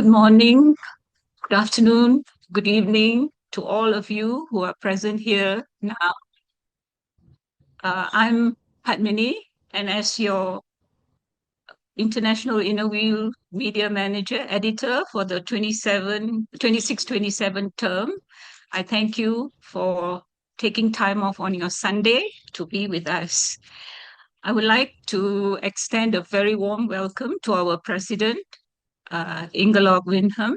Good morning, good afternoon, good evening to all of you who are present here now. I'm Padmini, and as your International Inner Wheel Media Manager, Editor for the 26-27 term, I thank you for taking time off on your Sunday to be with us. I would like to extend a very warm welcome to our President, Ingelög Wyndhamn,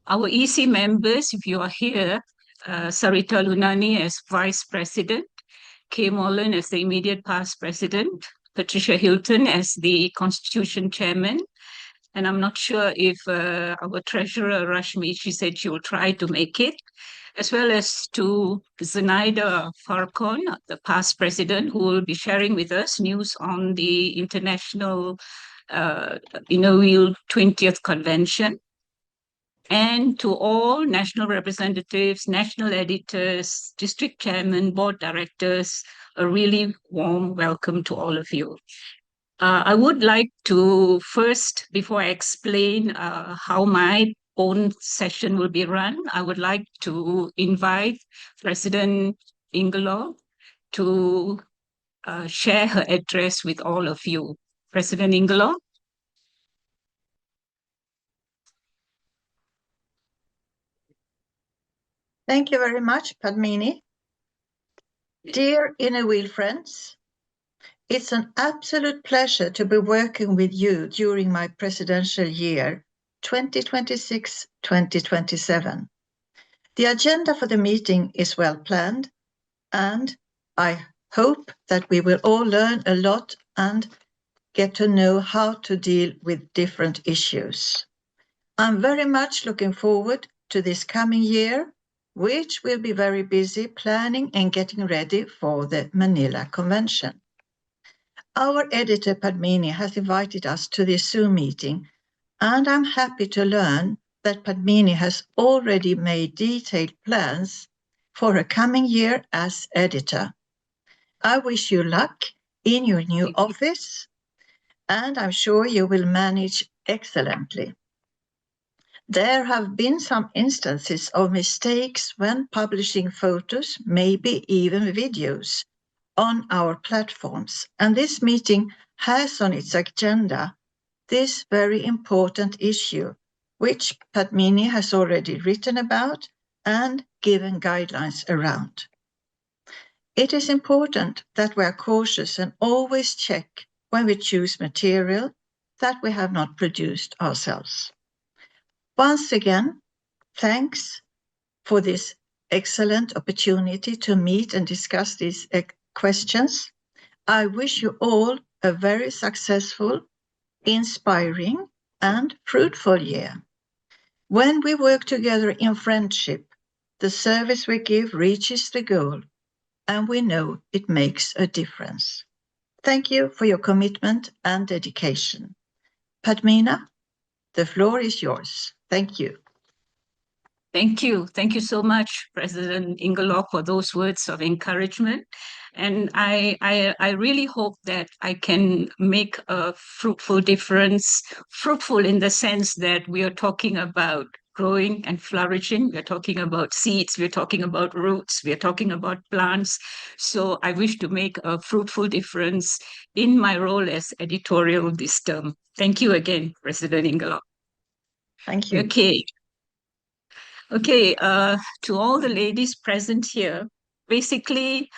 our EC members, if you are here, Sarita Lunani as Vice President, Kay Mullen as the immediate past President, Patricia Hilton as the Constitution Chairman, and I'm not sure if our Treasurer Rashmi, she said she will try to make it, as well as to Zenaida Farcon, the past President, who will be sharing with us news on the International Inner Wheel 20th Convention. And to all national representatives, national editors, district chairmen, board directors, a really warm welcome to all of you. I would like to first, before I explain how my own session will be run, I would like to invite President Ingelög to share her address with all of you. President Ingelög. Thank you very much, Padmini. Dear Inner Wheel friends, it's an absolute pleasure to be working with you during my presidential year, 2026-2027. The agenda for the meeting is well planned, and I hope that we will all learn a lot and get to know how to deal with different issues. I'm very much looking forward to this coming year, which will be very busy planning and getting ready for the Manila Convention. Our editor Padmini has invited us to this Zoom meeting, and I'm happy to learn that Padmini has already made detailed plans for her coming year as editor. I wish you luck in your new office, and I'm sure you will manage excellently. There have been some instances of mistakes when publishing photos, maybe even videos, on our platforms, and this meeting has on its agenda this very important issue, which Padmini has already written about and given guidelines around. It is important that we are cautious and always check when we choose material that we have not produced ourselves. Once again, thanks for this excellent opportunity to meet and discuss these questions. I wish you all a very successful, inspiring, and fruitful year. When we work together in friendship, the service we give reaches the goal, and we know it makes a difference. Thank you for your commitment and dedication. Padmina, the floor is yours. Thank you. Thank you. Thank you so much, President Ingelög, for those words of encouragement. And I really hope that I can make a fruitful difference, fruitful in the sense that we are talking about growing and flourishing. We're talking about seeds. We're talking about roots. We're talking about plants. So I wish to make a fruitful difference in my role as editorial this term. Thank you again, President Ingelög. Thank you. Okay, to all the ladies present here, basically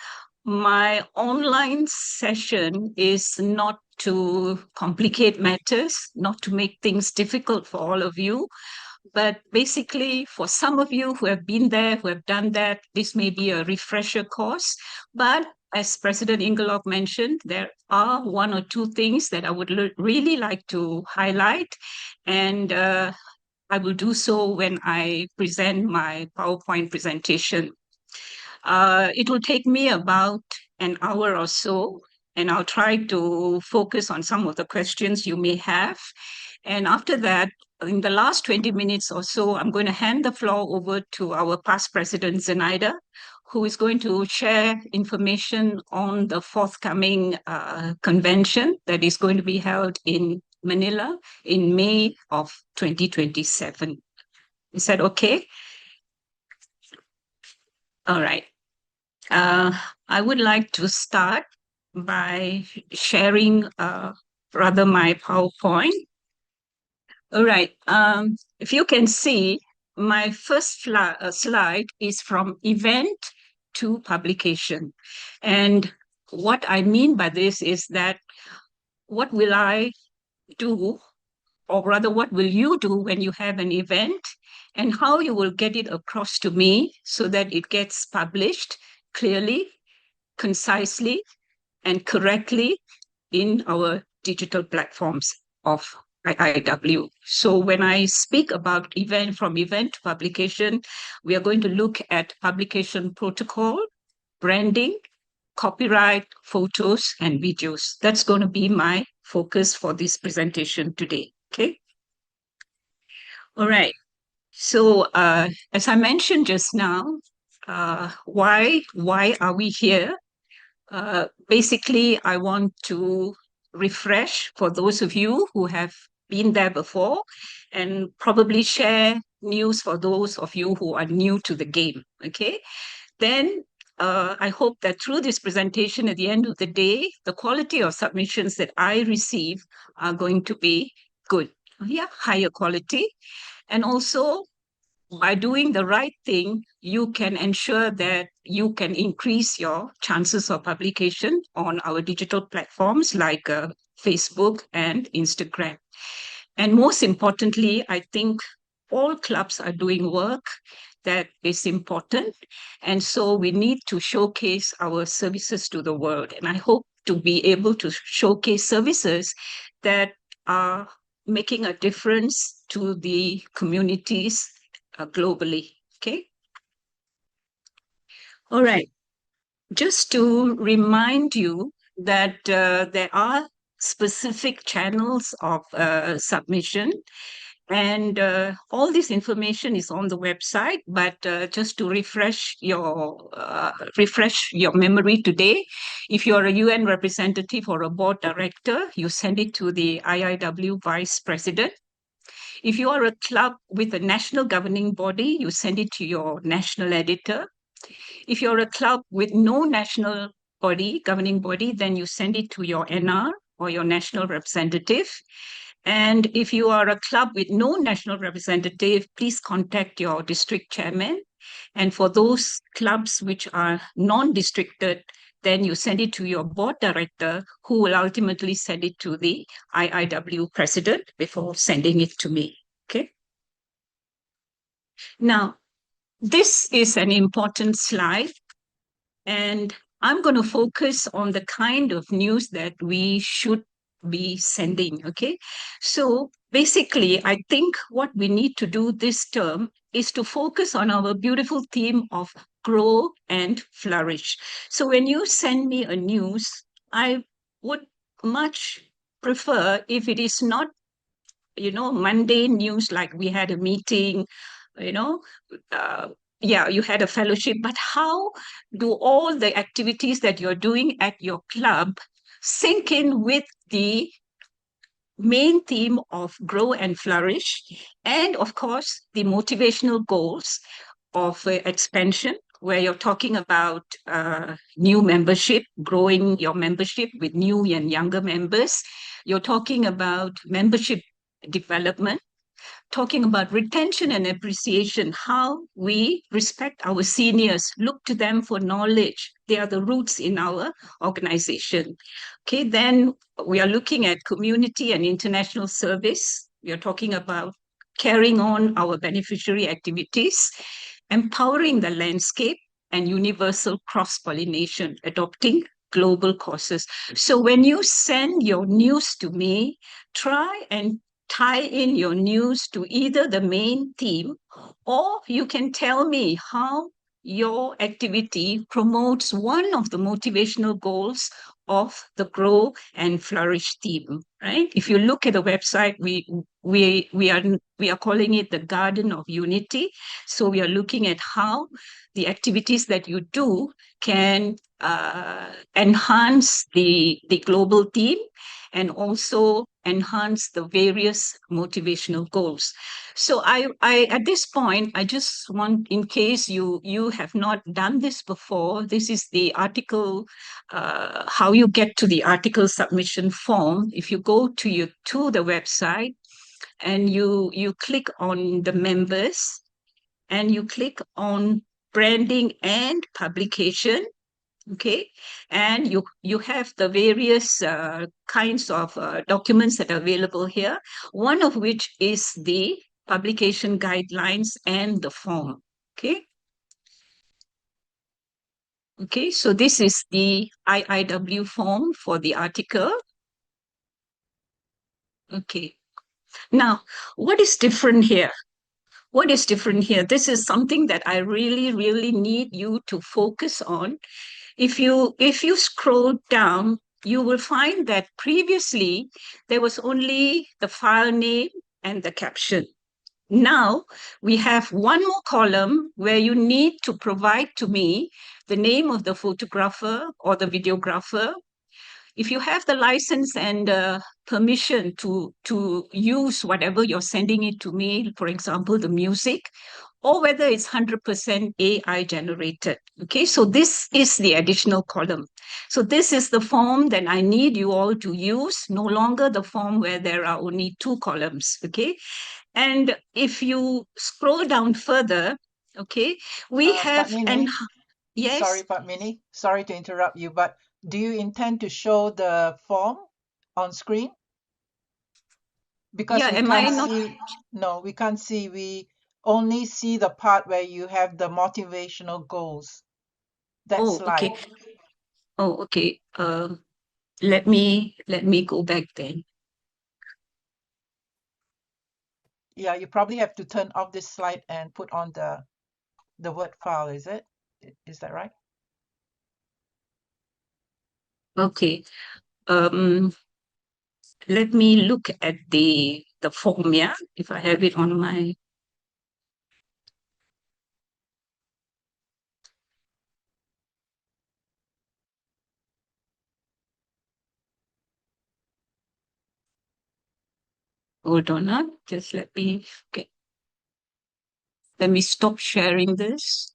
my online session is not to complicate matters, not to make things difficult for all of you, but basically for some of you who have been there, who have done that, this may be a refresher course, but as President Ingelög mentioned, there are one or two things that I would really like to highlight, and I will do so when I present my PowerPoint presentation. It will take me about an hour or so, and I'll try to focus on some of the questions you may have. And after that, in the last 20 minutes or so, I'm going to hand the floor over to our past president, Zenaida, who is going to share information on the forthcoming convention that is going to be held in Manila in May of 2027. Is that okay? All right. I would like to start by sharing rather my PowerPoint. All right. If you can see, my first slide is from event to publication. And what I mean by this is that what will I do, or rather, what will you do when you have an event, and how you will get it across to me so that it gets published clearly, concisely, and correctly in our digital platforms of IIW. So when I speak about from event to publication, we are going to look at publication protocol, branding, copyright, photos, and videos. That's going to be my focus for this presentation today. Okay. All right. So as I mentioned just now, why are we here? Basically, I want to refresh for those of you who have been there before and probably share news for those of you who are new to the game, okay? Then I hope that through this presentation at the end of the day, the quality of submissions that I receive are going to be good, yeah, higher quality. And also by doing the right thing, you can ensure that you can increase your chances of publication on our digital platforms like Facebook and Instagram. And most importantly, I think all clubs are doing work that is important. And so we need to showcase our services to the world. And I hope to be able to showcase services that are making a difference to the communities globally. Okay. All right. Just to remind you that there are specific channels of submission, and all this information is on the website. But just to refresh your memory today, if you're a UN representative or a board director, you send it to the IIW vice president. If you are a club with a national governing body, you send it to your national editor. If you're a club with no national governing body, then you send it to your NR or your national representative. And if you are a club with no national representative, please contact your district chairman. And for those clubs which are non-districted, then you send it to your board director, who will ultimately send it to the IIW president before sending it to me. Okay. Now, this is an important slide, and I'm going to focus on the kind of news that we should be sending, okay? So basically, I think what we need to do this term is to focus on our beautiful theme of grow and flourish. So when you send me a news, I would much prefer if it is not, mundane news like we had a meeting, you know, yeah, you had a fellowship, but how do all the activities that you're doing at your club sink in with the main theme of grow and flourish, and of course, the motivational goals of expansion, where you're talking about new membership, growing your membership with new and younger members. You're talking about membership development, talking about retention and appreciation, how we respect our seniors, look to them for knowledge. They are the roots in our organization. Okay, then we are looking at community and international service. We are talking about carrying on our beneficiary activities, empowering the landscape, and universal cross-pollination, adopting global causes. So when you send your news to me, try and tie in your news to either the main theme, or you can tell me how your activity promotes one of the motivational goals of the Grow and Flourish theme, right? If you look at the website, we are calling it the Garden of Unity. So we are looking at how the activities that you do can enhance the global theme and also enhance the various motivational goals. So I at this point, I just want, in case you have not done this before, this is the article, how you get to the article submission form. If you go to the website and you click on the members and you click on branding and publication, okay, and you have the various kinds of documents that are available here, one of which is the publication guidelines and the form, okay. Okay, so this is the IIW form for the article. Okay, now what is different here? What is different here? This is something that I really need you to focus on. If you scroll down, you will find that previously there was only the file name and the caption. Now we have one more column where you need to provide to me the name of the photographer or the videographer. If you have the license and permission to use whatever you're sending it to me, for example, the music, or whether it's 100% AI generated. Okay, so this is the additional column. So this is the form that I need you all to use, no longer the form where there are only two columns. Okay, and if you scroll down further, okay, we have, and yes. Sorry, Padmini, sorry to interrupt you, but do you intend to show the form on screen? Because yeah, we can't see, no, we can't see. We only see the part where you have the motivational goals. That slide. Okay. Oh, okay. Let me go back then. Yeah, you probably have to turn off this slide and put on the Word file, is it? Is that right? Okay. Let me look at the form, yeah, if I have it on my. Hold on, just let me, okay. Let me stop sharing this.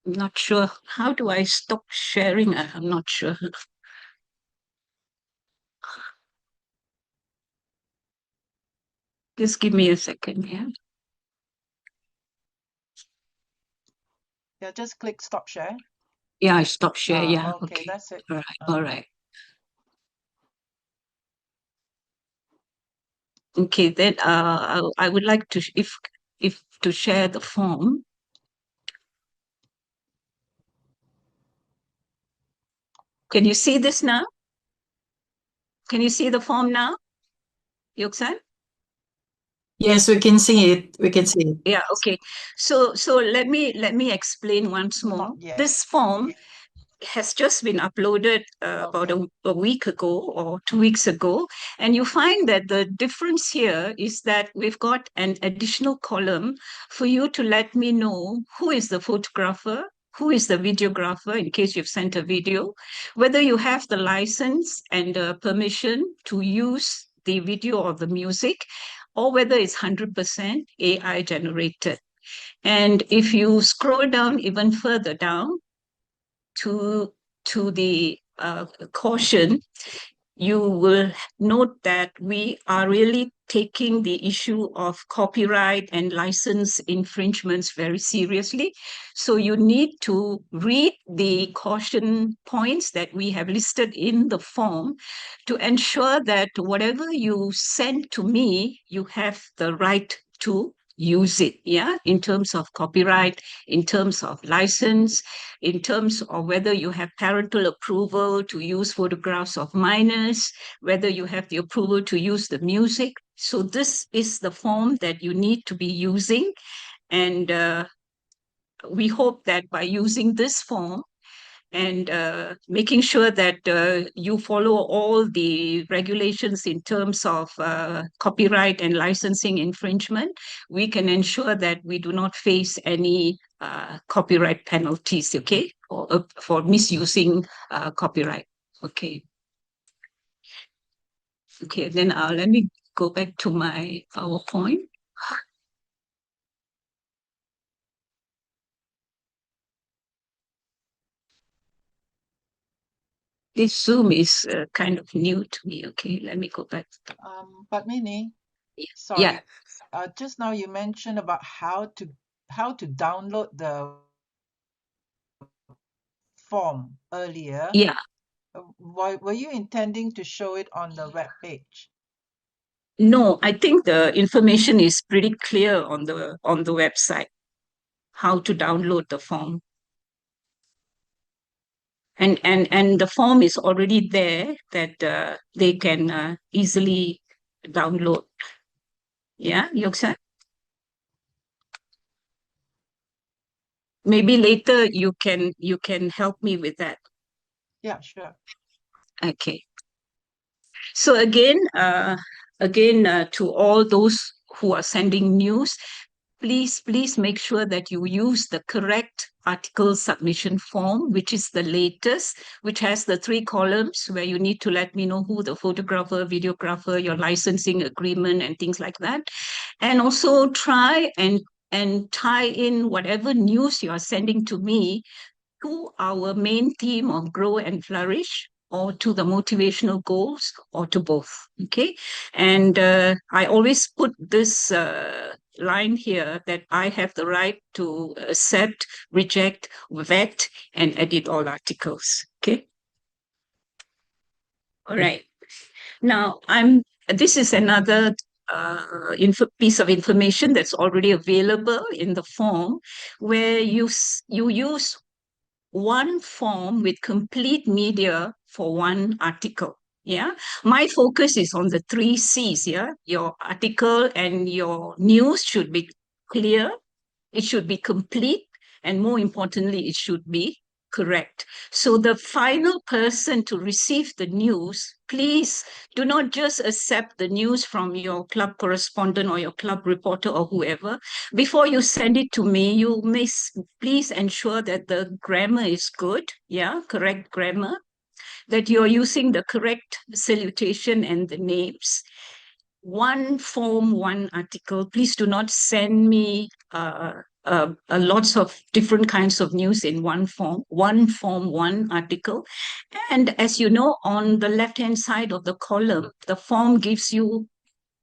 I'm not sure. How do I stop sharing? I'm not sure. Just give me a second here. Yeah, just click stop share. Yeah, I stop share. Yeah. Okay, that's it. All right. All right. Okay, then I would like to, if to share the form. Can you see this now? Can you see the form now, Yoksan? Yes, we can see it. We can see it. Yeah, okay. So let me explain once more. This form has just been uploaded about a week ago or 2 weeks ago. And you find that the difference here is that we've got an additional column for you to let me know who is the photographer, who is the videographer, in case you've sent a video, whether you have the license and permission to use the video or the music, or whether it's 100% AI generated. And if you scroll down even further down, to the caution, you will note that we are really taking the issue of copyright and license infringements very seriously. So you need to read the caution points that we have listed in the form to ensure that whatever you send to me, you have the right to use it, yeah, in terms of copyright, in terms of license, in terms of whether you have parental approval to use photographs of minors, whether you have the approval to use the music. So this is the form that you need to be using. And we hope that by using this form and making sure that you follow all the regulations in terms of copyright and licensing infringement, we can ensure that we do not face any copyright penalties, okay, for misusing copyright. Okay. Okay, then let me go back to my PowerPoint. This Zoom is kind of new to me. Okay, let me go back. But Minnie, sorry. Yeah. Just now you mentioned about how to download the form earlier. Yeah. Were you intending to show it on the web page? No, I think the information is pretty clear on the website, how to download the form. And the form is already there that they can easily download. Yeah, Yoksan? Maybe later you can help me with that. Yeah, sure. Okay. So again, to all those who are sending news, please make sure that you use the correct article submission form, which is the latest, which has the 3 columns where you need to let me know who the photographer, videographer, your licensing agreement, and things like that. And also try and tie in whatever news you are sending to me to our main theme of grow and flourish, or to the motivational goals, or to both. Okay. And I always put this line here that I have the right to accept, reject, vet, and edit all articles. Okay. All right. Now this is another piece of information that's already available in the form, where you use one form with complete media for one article. Yeah. My focus is on the 3 C's. Yeah. Your article and your news should be clear, it should be complete, and more importantly, it should be correct. So the final person to receive the news, please do not just accept the news from your club correspondent or your club reporter or whoever. Before you send it to me, you may please ensure that the grammar is good, yeah, correct grammar, that you're using the correct salutation and the names. One form, one article. Please do not send me lots of different kinds of news in one form, one article. And as you know, on the left-hand side of the column, the form gives you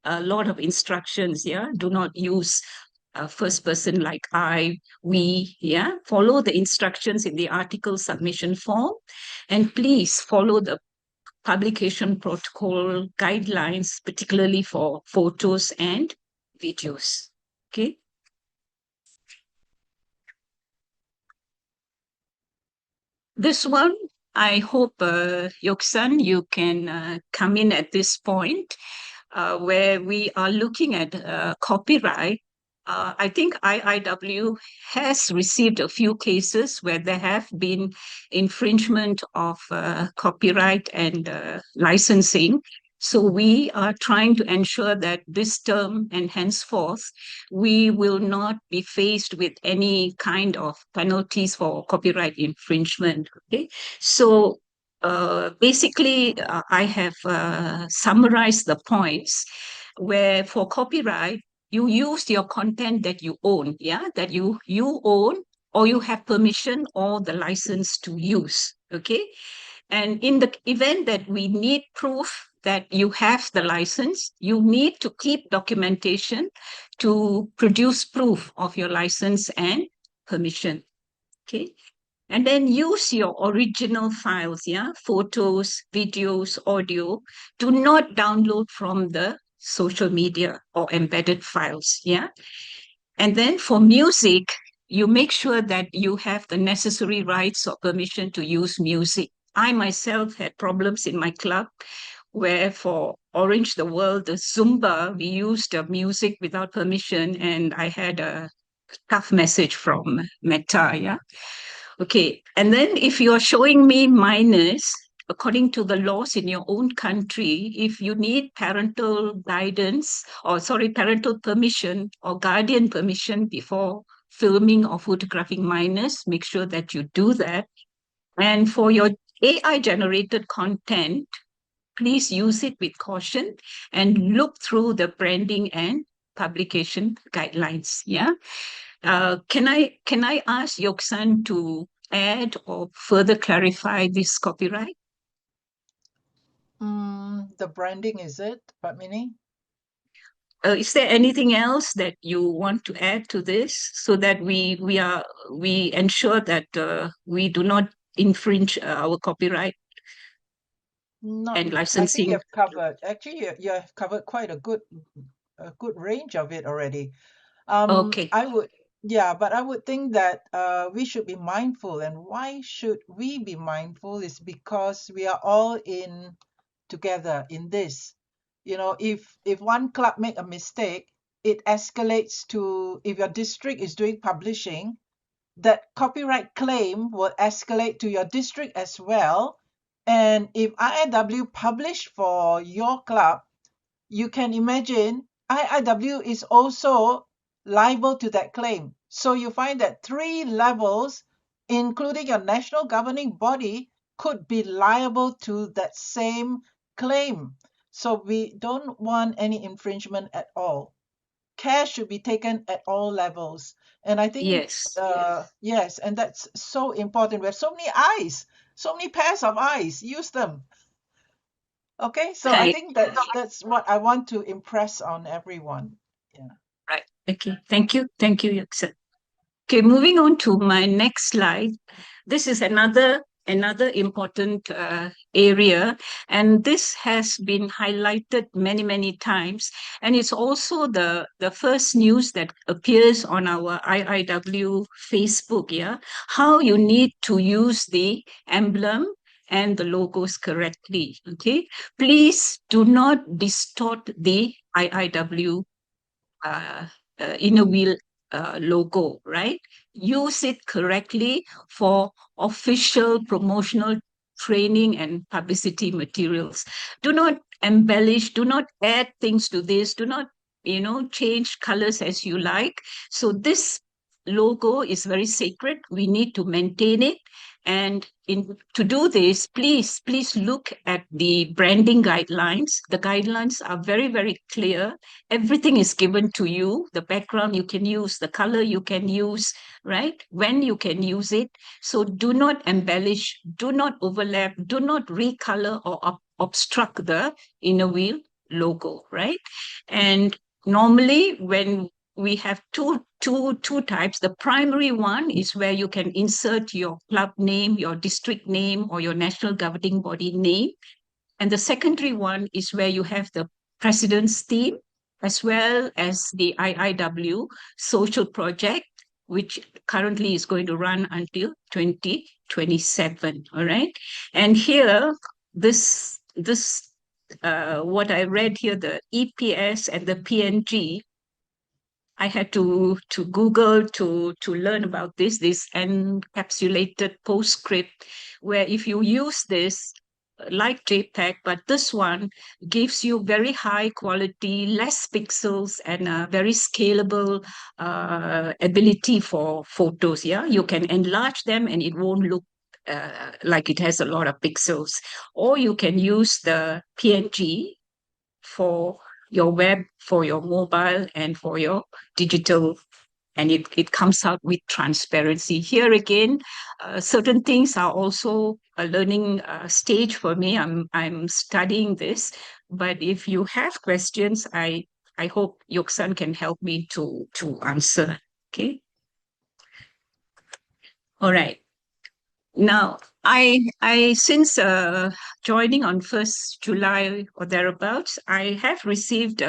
a lot of instructions. Yeah, do not use first person like I, we. Yeah, follow the instructions in the article submission form, and please follow the publication protocol guidelines, particularly for photos and videos. Okay. This one, I hope, Yoksan, you can come in at this point where we are looking at copyright. I think IIW has received a few cases where there have been infringement of copyright and licensing. So we are trying to ensure that this term and henceforth, we will not be faced with any kind of penalties for copyright infringement. Okay, so basically, I have summarized the points where for copyright, you use your content that you own, yeah, that you own, or you have permission or the license to use, okay? And in the event that we need proof that you have the license, you need to keep documentation to produce proof of your license and permission, okay? And then use your original files, yeah, photos, videos, audio. Do not download from the social media or embedded files, yeah. And then for music, you make sure that you have the necessary rights or permission to use music. I myself had problems in my club where for Orange the World, the Zumba, we used music without permission, and I had a tough message from Meta, yeah? Okay, and then if you're showing me minus, according to the laws in your own country, if you need parental guidance, or sorry, parental permission or guardian permission before filming or photographing minors, make sure that you do that. And for your AI-generated content, please use it with caution and look through the branding and publication guidelines. Yeah. Can I ask Yoksan to add or further clarify this copyright? The branding, is it, Padmini? Is there anything else that you want to add to this so that we ensure that we do not infringe our copyright Not, and I think licensing? you've covered. Actually, you have covered quite a good range of it already. Okay. But I would think that we should be mindful. And why should we be mindful is because we are all in together in this. You know, if one club make a mistake, it escalates to, if your district is doing publishing, that copyright claim will escalate to your district as well. And if IIW publish for your club, you can imagine IIW is also liable to that claim. So you find that 3 levels, including your national governing body, could be liable to that same claim. So we don't want any infringement at all. Care should be taken at all levels. And I think, Yes. yes, and that's so important. We have so many eyes, so many pairs of eyes. Use them. Okay, so I Right. think that's what I want to impress on everyone. Yeah. Right. Okay. Thank you. Thank you, Yoksan. Okay, moving on to my next slide. This is another important area, and this has been highlighted many times, and it's also the first news that appears on our IIW Facebook. Yeah, how you need to use the emblem and the logos correctly. Okay, please do not distort the IIW inner wheel logo, right? Use it correctly for official promotional training and publicity materials. Do not embellish, do not add things to this, do not, change colors as you like. So this logo is very sacred. We need to maintain it. And to do this, please look at the branding guidelines. The guidelines are very clear. Everything is given to you. The background you can use, the color you can use, right? When you can use it. So do not embellish, do not overlap, do not recolor or obstruct the inner wheel logo, right? And normally when we have two types. The primary one is where you can insert your club name, your district name, or your national governing body name. And the secondary one is where you have the president's theme, as well as the IIW social project, which currently is going to run until 2027. All right. And here, what I read here, the EPS and the PNG, I had to Google to learn about this encapsulated postscript, where if you use this like JPEG, but this one gives you very high quality, less pixels, and a very scalable ability for photos. Yeah, you can enlarge them and it won't look like it has a lot of pixels. Or you can use the PNG for your web, for your mobile, and for your digital, and it comes out with transparency. Here again, certain things are also a learning stage for me. I'm studying this, but if you have questions, I hope Yoksan can help me to answer. Okay. All right. Now, I since joining on 1st July or thereabouts, I have received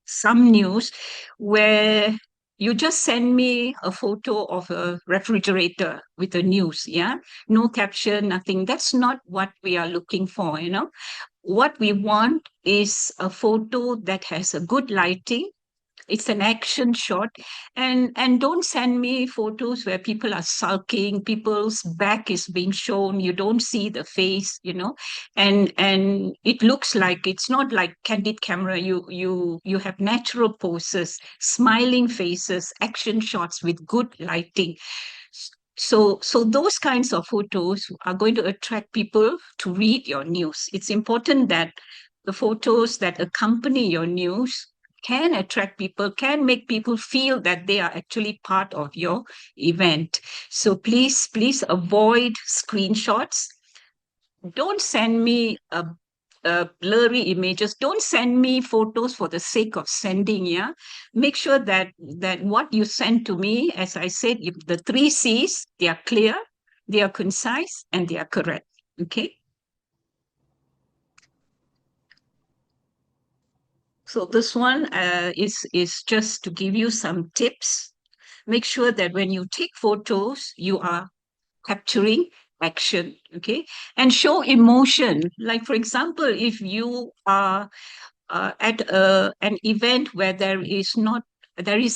some news where you just send me a photo of a refrigerator with the news, yeah? No caption, nothing. That's not what we are looking for, what we want is a photo that has a good lighting. It's an action shot. And don't send me photos where people are sulking, people's back is being shown, you don't see the face, and it looks like it's not like candid camera. You have natural poses, smiling faces, action shots with good lighting. So those kinds of photos are going to attract people to read your news. It's important that the photos that accompany your news can attract people, can make people feel that they are actually part of your event. So please avoid screenshots. Don't send me blurry images. Don't send me photos for the sake of sending. Yeah, make sure that what you send to me, as I said, if the 3 C's, they are clear, they are concise, and they are correct. Okay. So this one is just to give you some tips. Make sure that when you take photos, you are capturing action, okay? And show emotion. Like, for example, if you are at an event where there is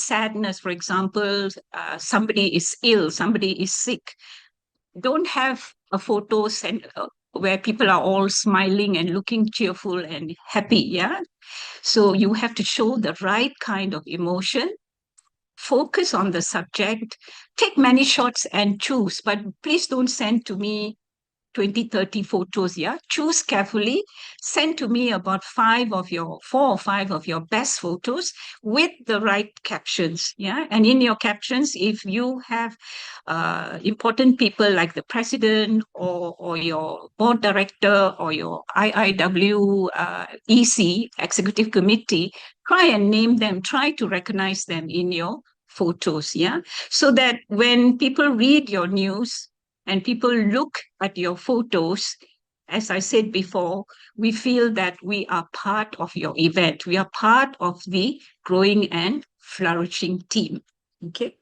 sadness, for example, somebody is ill, somebody is sick, don't have a photo where people are all smiling and looking cheerful and happy, yeah? So you have to show the right kind of emotion. Focus on the subject, take many shots and choose, but please don't send to me 20, 30 photos, yeah? Choose carefully. Send to me about 4 or 5 of your best photos with the right captions, yeah? And in your captions, if you have important people like the president or your board director or your IIW EC, Executive Committee, try and name them, try to recognize them in your photos, yeah? So that when people read your news, and people look at your photos, as I said before, we feel that we are part of your event. We are part of the growing and flourishing team. Okay.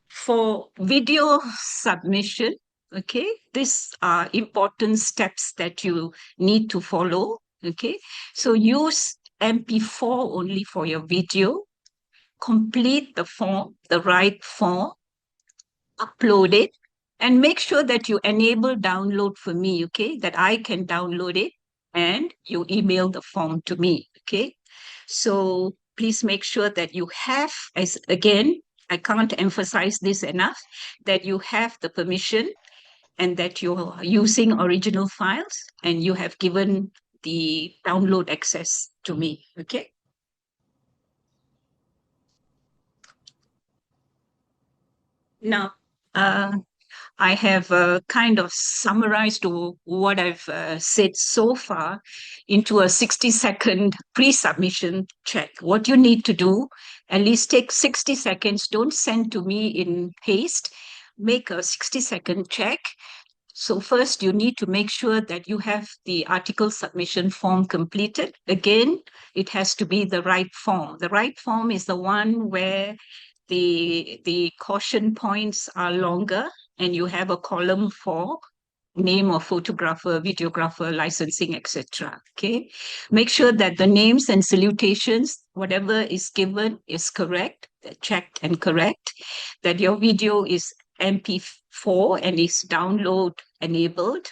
For video submission, okay, these are important steps that you need to follow. Okay. So use MP4 only for your video. Complete the form, the right form, upload it, and make sure that you enable download for me, okay, that I can download it and you email the form to me, okay? So please make sure that you have, as again, I can't emphasize this enough, that you have the permission and that you're using original files and you have given the download access to me, okay? Now, I have kind of summarized what I've said so far into a 60-second pre-submission check. What you need to do, at least take 60 seconds. Don't send to me in haste. Make a 60-second check. So first, you need to make sure that you have the article submission form completed. Again, it has to be the right form. The right form is the one where the caution points are longer and you have a column for name of photographer, videographer, licensing, etc. Okay. Make sure that the names and salutations, whatever is given, is correct, checked and correct, that your video is MP4 and is download enabled,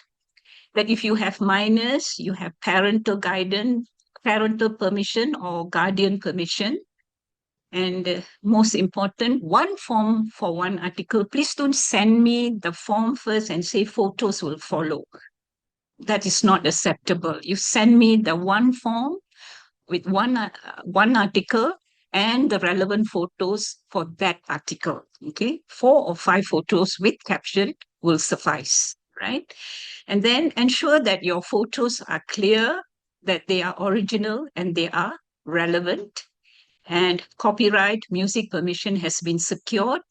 that if you have minors, you have parental guidance, parental permission or guardian permission. And most important, one form for one article. Please don't send me the form first and say photos will follow. That is not acceptable. You send me the one form with one article and the relevant photos for that article. Okay, 4 or 5 photos with caption will suffice, right? And then ensure that your photos are clear, that they are original and they are relevant, and copyright music permission has been secured,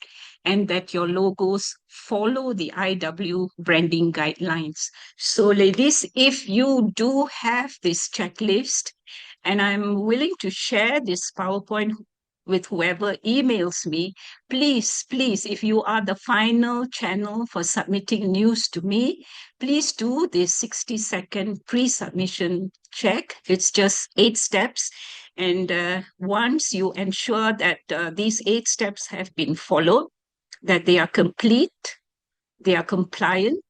and that your logos follow the IW branding guidelines. So ladies, if you do have this checklist, and I'm willing to share this PowerPoint with whoever emails me, please, if you are the final channel for submitting news to me, please do this 60-second pre-submission check. It's just 8 steps. And once you ensure that these 8 steps have been followed, that they are complete, they are compliant,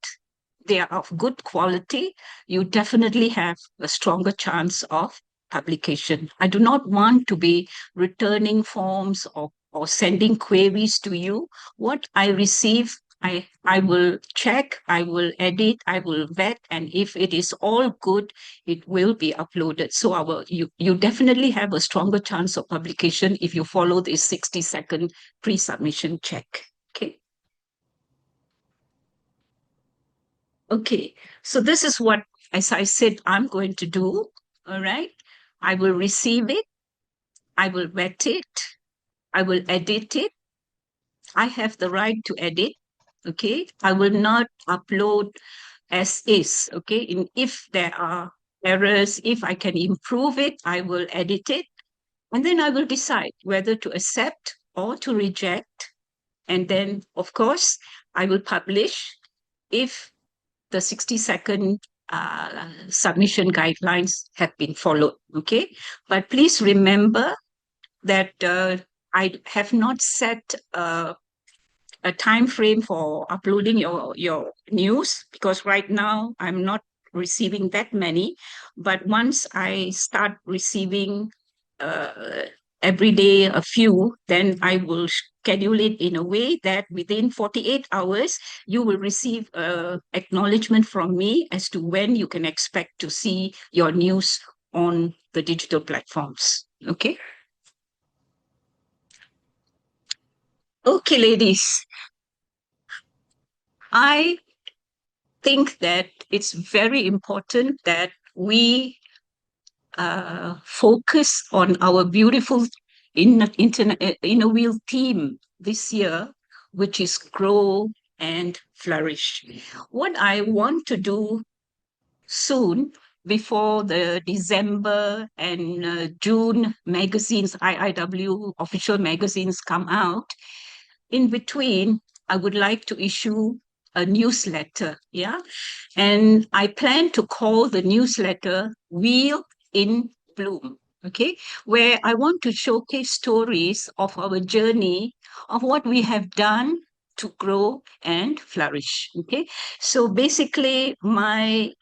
they are of good quality, you definitely have a stronger chance of publication. I do not want to be returning forms or sending queries to you. What I receive, I will check, I will edit, I will vet, and if it is all good, it will be uploaded. So you definitely have a stronger chance of publication if you follow this 60-second pre-submission check. Okay. Okay, so this is what, as I said, I'm going to do. All right. I will receive it. I will vet it. I will edit it. I have the right to edit. Okay. I will not upload as is. Okay. And if there are errors, if I can improve it, I will edit it. And then I will decide whether to accept or to reject. And then, of course, I will publish if the 60-second submission guidelines have been followed, okay? But please remember that I have not set a time frame for uploading your news, because right now I'm not receiving that many. But once I start receiving every day a few, then I will schedule it in a way that within 48 hours, you will receive acknowledgement from me as to when you can expect to see your news on the digital platforms. Okay? Okay, ladies. I think that it's very important that we focus on our beautiful inner wheel theme this year, which is grow and flourish. What I want to do soon, before the December and June magazines, IIW official magazines come out, in between, I would like to issue a newsletter, yeah? And I plan to call the newsletter Wheel in Bloom, okay? Where I want to showcase stories of our journey, of what we have done to grow and flourish, okay? So basically, my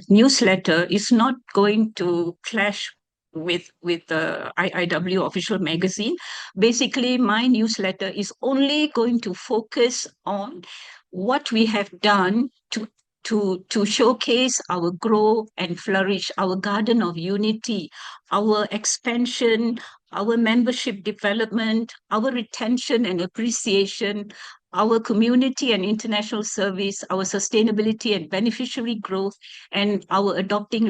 newsletter is not going to clash with the IIW official magazine. Basically, my newsletter is only going to focus on what we have done to showcase our grow and flourish, our garden of unity, our expansion, our membership development, our retention and appreciation, our community and international service, our sustainability and beneficiary growth, and our adopting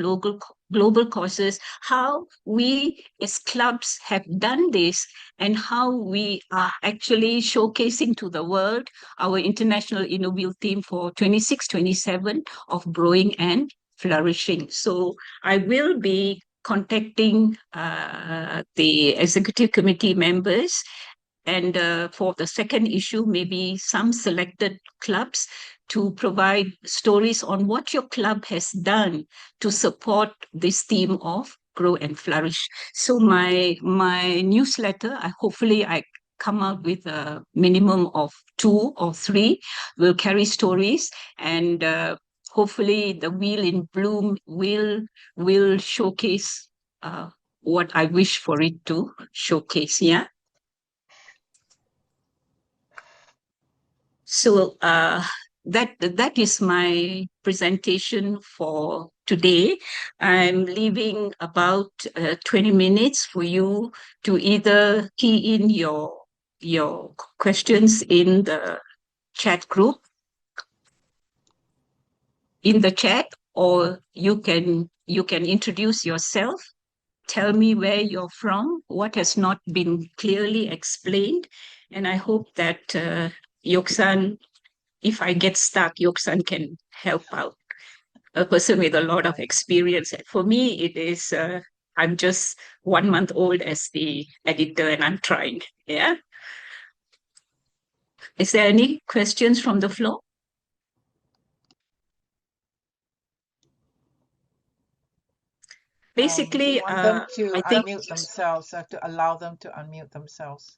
global causes, how we as clubs have done this, and how we are actually showcasing to the world our international innovate theme for 26-27 of growing and flourishing. So I will be contacting the executive committee members, and for the second issue, maybe some selected clubs to provide stories on what your club has done to support this theme of grow and flourish. So my newsletter, hopefully I come out with a minimum of 2 or 3, will carry stories, and hopefully the Wheel in Bloom will showcase what I wish for it to showcase. Yeah. So that is my presentation for today. I'm leaving about 20 minutes for you to either key in your questions in the chat group, in the chat, or you can introduce yourself. Tell me where you're from, what has not been clearly explained, and I hope that Yoksan, if I get stuck, Yoksan can help out. A person with a lot of experience. For me, it is I'm just 1 month old as the editor, and I'm trying. Yeah. Is there any questions from the floor? Basically, We want them to I think, unmute themselves, to allow them to unmute themselves.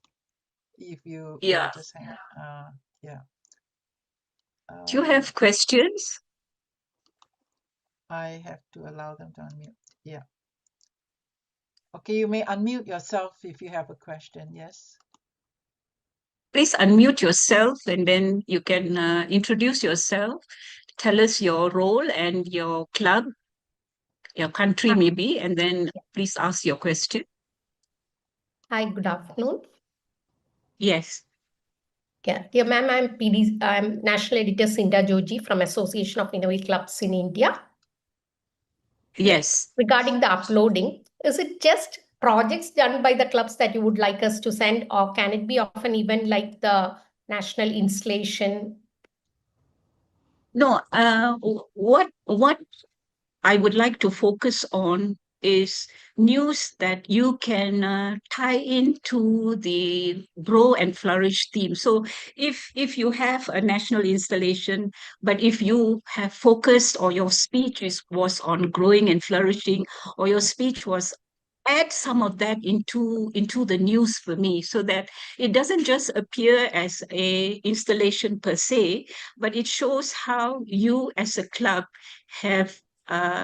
If you yeah. just hang on. Yeah. Do you have questions? I have to allow them to unmute. Yeah. Okay, you may unmute yourself if you have a question. Yes. Please unmute yourself, and then you can introduce yourself. Tell us your role and your club, your country maybe, and then please ask your question. Hi, good afternoon. Yes. Yeah, dear ma'am, I'm National Editor Sinda Joji from Association of Innovative Clubs in India. Yes. Regarding the uploading, is it just projects done by the clubs that you would like us to send, or can it be of an event like the national installation? No, what I would like to focus on is news that you can tie into the grow and flourish theme. So if you have a national installation, but if you have focused, or your speech was on growing and flourishing, or your speech was, add some of that into the news for me, so that it doesn't just appear as a installation per se, but it shows how you as a club have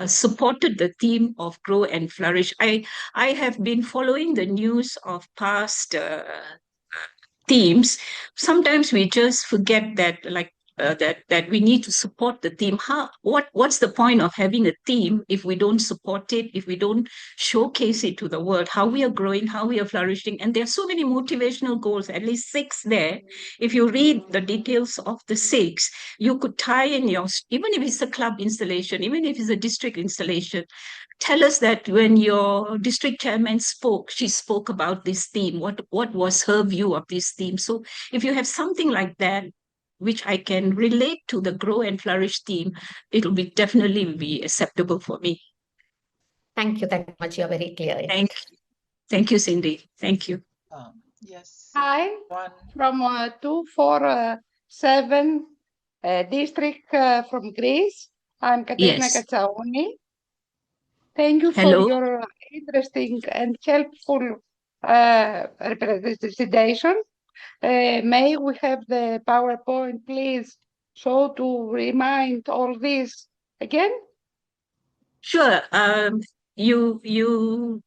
supported the theme of grow and flourish. I have been following the news of past themes. Sometimes we just forget that, like, that we need to support the theme. What's the point of having a theme if we don't support it, if we don't showcase it to the world, how we are growing, how we are flourishing? And there are so many motivational goals, at least 6 there. If you read the details of the 6, you could tie in even if it's a club installation, even if it's a district installation, tell us that when your district chairman spoke, she spoke about this theme. What was her view of this theme? So if you have something like that, which I can relate to the grow and flourish theme, it'll be definitely be acceptable for me. Thank you much. You're very clear. Thank you, Cindy. Thank you. Yes. Hi, from 247 district from Greece. I'm Katerina Yes. Katsaoni. Thank you Hello. for your interesting and helpful representation. May we have the PowerPoint, please, so to remind all this again? Sure. You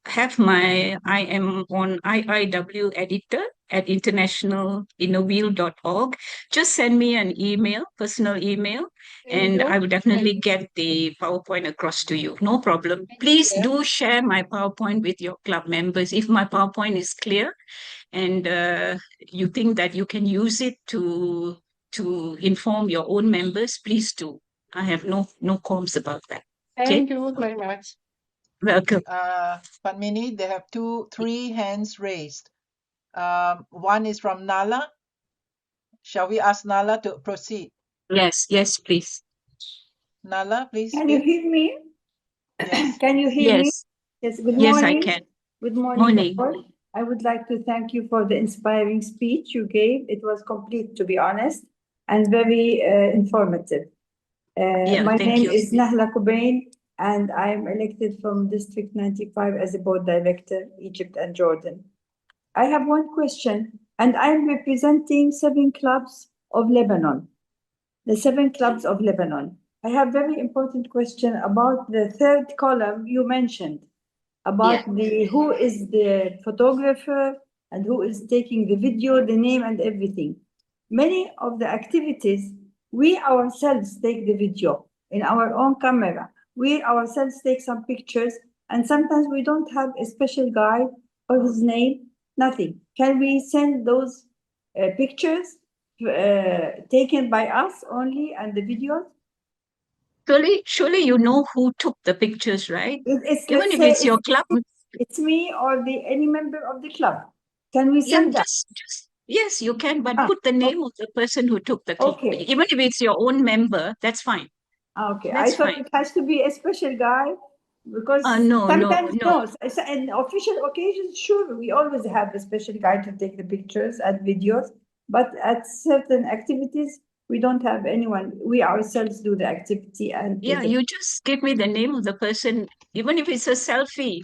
have I am on IIW editor at internationalinnovil.org. Just send me an email, personal email, and I will definitely get the PowerPoint across to you. No problem. Please do share my PowerPoint with your club members. If my PowerPoint is clear and you think that you can use it to inform your own members, please do. I have no qualms about that. Thank you very much. Welcome. Padmini, they have 3 hands raised. One is from Nala. Shall we ask Nala to proceed? Yes, please. Nala, please. Can you hear me? Yes. Can you hear me? Yes. Yes, good Yes, morning. I can. Good morning. Morning. All. I would like to thank you for the inspiring speech you gave. It was complete, to be honest, and very informative. My name is Nahla Kubain, and I am elected from District 95 as a board director, Egypt and Jordan. I have one question, and I am representing 7 clubs of Lebanon, the 7 clubs of Lebanon. I have very important question about the 3rd column you mentioned, about who is the photographer and who is taking the video, the name and everything. Many of the activities, we ourselves take the video in our own camera. We ourselves take some pictures, and sometimes we don't have a special guide or his name, nothing. Can we send those pictures taken by us only and the videos? Surely you know who took the pictures, right? Even if it's your club. It's me or any member of the club. Can we send that? Yes, you can, but put the name of the person who took the clip. Okay. Even if it's your own member, that's fine. Okay, That's I thought fine. it has to be a special guy Because No. sometimes in official occasions, sure, we always have a special guy to take the pictures and videos, but at certain activities, we don't have anyone. We ourselves do the activity and Yeah, you just give me the name of the person, even if it's a selfie.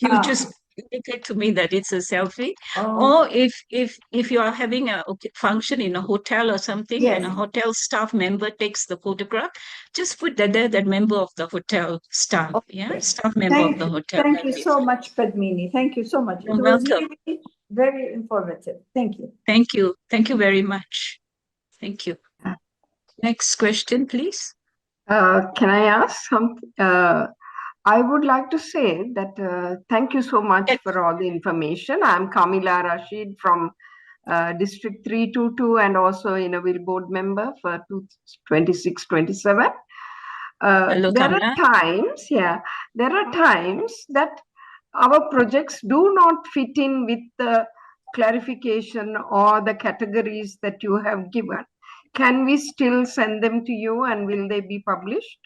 You just indicate to me that it's a selfie. Or if you are having a function in a hotel or something, and a hotel staff member takes the photograph, just put that member of the hotel staff. Yeah, staff member of the hotel. Thank you so much, Padmini. Thank you so much. You're welcome. Really very informative. Thank you. Thank you. Thank you very much. Thank you. Next question, please. Can I ask something? I would like to say that thank you so much for all the information. I'm Kamila Rashid from District 322 and also Ingelög board member for 26-27. There are times that our projects do not fit in with the clarification or the categories that you have given. Can we still send them to you, and will they be published?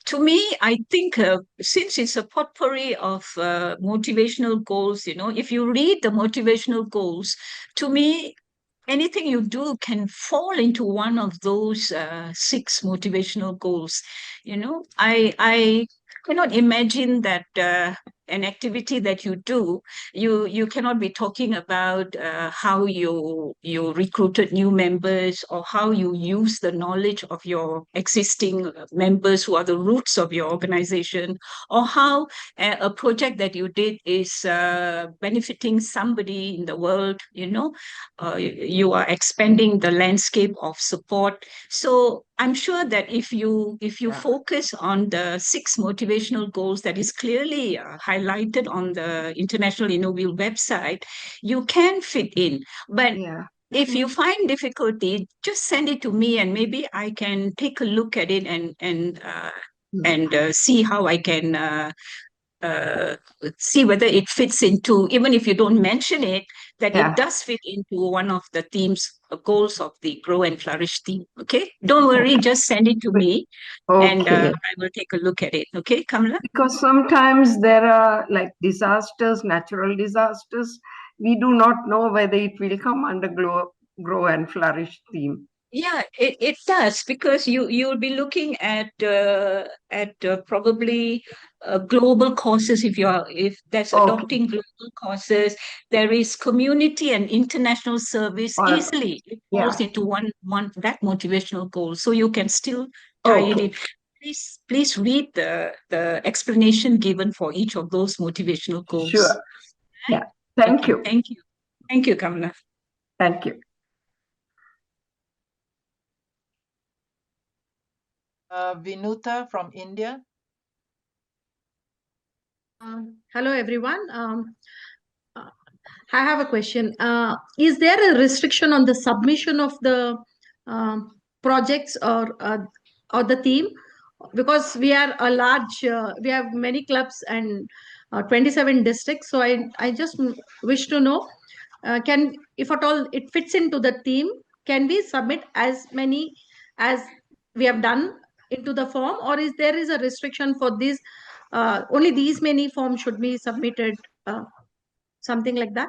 To me, I think since it's a potpourri of motivational goals, if you read the motivational goals, to me, anything you do can fall into one of those 6 motivational goals. I cannot imagine that an activity that you do, you cannot be talking about how you recruited new members, or how you use the knowledge of your existing members who are the roots of your organization, or how a project that you did is benefiting somebody in the world. You are expanding the landscape of support. So I'm sure that if you focus on the 6 motivational goals that is clearly highlighted on the International Innovil website, you can fit in. But if you find difficulty, just send it to me, and maybe I can take a look at it and see how I can see whether it fits into, even if you don't mention it, that it does fit into one of the themes, goals of the Grow and Flourish theme. Okay, don't worry, just send it to me, and I will take a look at it. Okay, Kamala? Because sometimes there are like disasters, natural disasters. We do not know whether it will come under Grow and Flourish theme. Yeah, it does, because you'll be looking at probably global causes. If that's adopting global causes, there is community and international service. Easily it falls into one that motivational goal, so you can still tie it in. Please read the explanation given for each of those motivational goals. Sure. Yeah. Thank you. Thank you, Kamala. Thank you. Vinuta from India. Hello, everyone. I have a question. Is there a restriction on the submission of the projects or the theme? Because we are a large, we have many clubs and 27 districts. So I just wish to know, if at all it fits into the theme, can we submit as many as we have done into the form, or there is a restriction for these? Only these many forms should be submitted, something like that?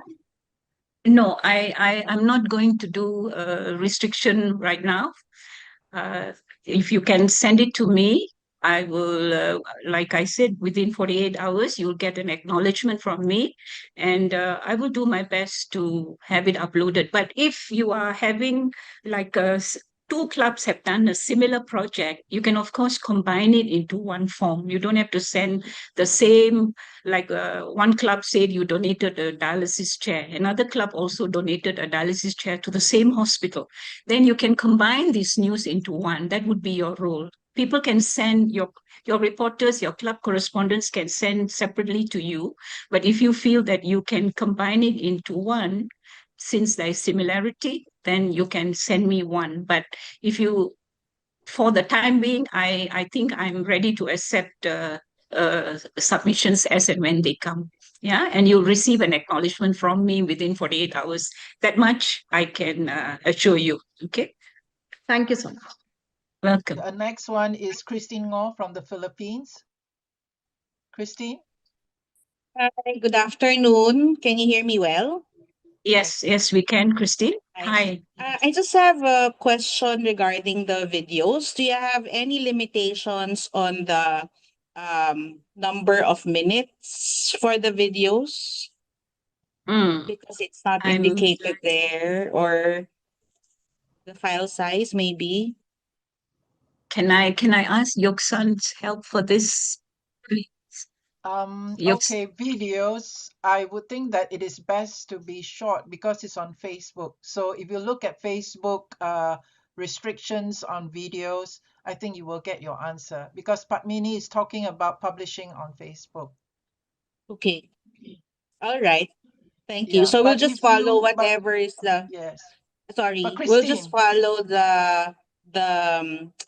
No, I'm not going to do a restriction right now. If you can send it to me, I will, like I said, within 48 hours, you'll get an acknowledgement from me, and I will do my best to have it uploaded. But if you are having like 2 clubs have done a similar project, you can, of course, combine it into one form. You don't have to send the same, like one club said you donated a dialysis chair. Another club also donated a dialysis chair to the same hospital. Then you can combine these news into one. That would be your role. People can send your reporters, your club correspondents can send separately to you. But if you feel that you can combine it into one, since there is similarity, then you can send me one. But if you, for the time being, I think I'm ready to accept submissions as and when they come. Yeah, and you'll receive an acknowledgement from me within 48 hours. That much I can assure you. Okay. Thank you so much. Welcome. The next one is Christine Ngo from the Philippines. Christine? Hi, good afternoon. Can you hear me well? Yes, yes, we can, Christine. Hi. I just have a question regarding the videos. Do you have any limitations on the number of minutes for the videos? Because it's not indicated there, or the file size maybe. Can I ask Yoksan's help for this, please? Okay, videos, I would think that it is best to be short because it's on Facebook. So if you look at Facebook restrictions on videos, I think you will get your answer, because Padmini is talking about publishing on Facebook. Okay. All right. Thank you. Yeah, So we'll but just if follow you, whatever is the, yes. sorry, But we'll just Christine, follow the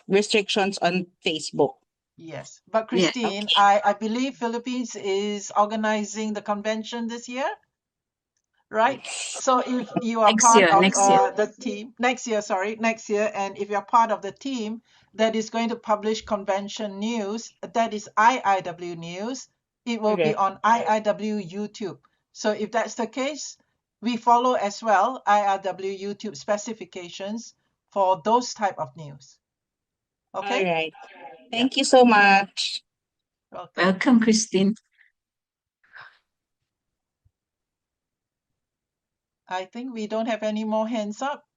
restrictions on Facebook. yes. But Yeah, Christine, okay. I believe Philippines is organizing the convention this year, right? So if you are Next part year, of next year. the team, next year, and if you're part of the team that is going to publish convention news, that is IIW news, it will be Correct. on IIW YouTube. So if that's the case, we follow as well IIW YouTube specifications for those type of news. Okay? All right. Thank you so much. Welcome. Welcome, Christine. I think we don't have any more hands up.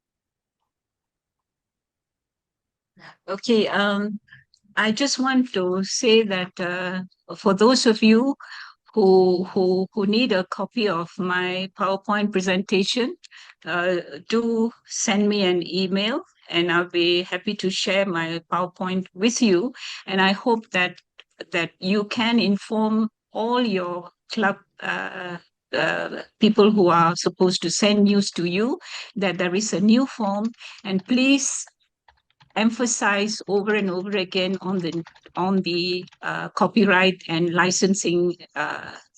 Okay, I just want to say that for those of you who need a copy of my PowerPoint presentation, do send me an email and I'll be happy to share my PowerPoint with you. And I hope that you can inform all your club people who are supposed to send news to you that there is a new form, and please emphasize over and over again on the copyright and licensing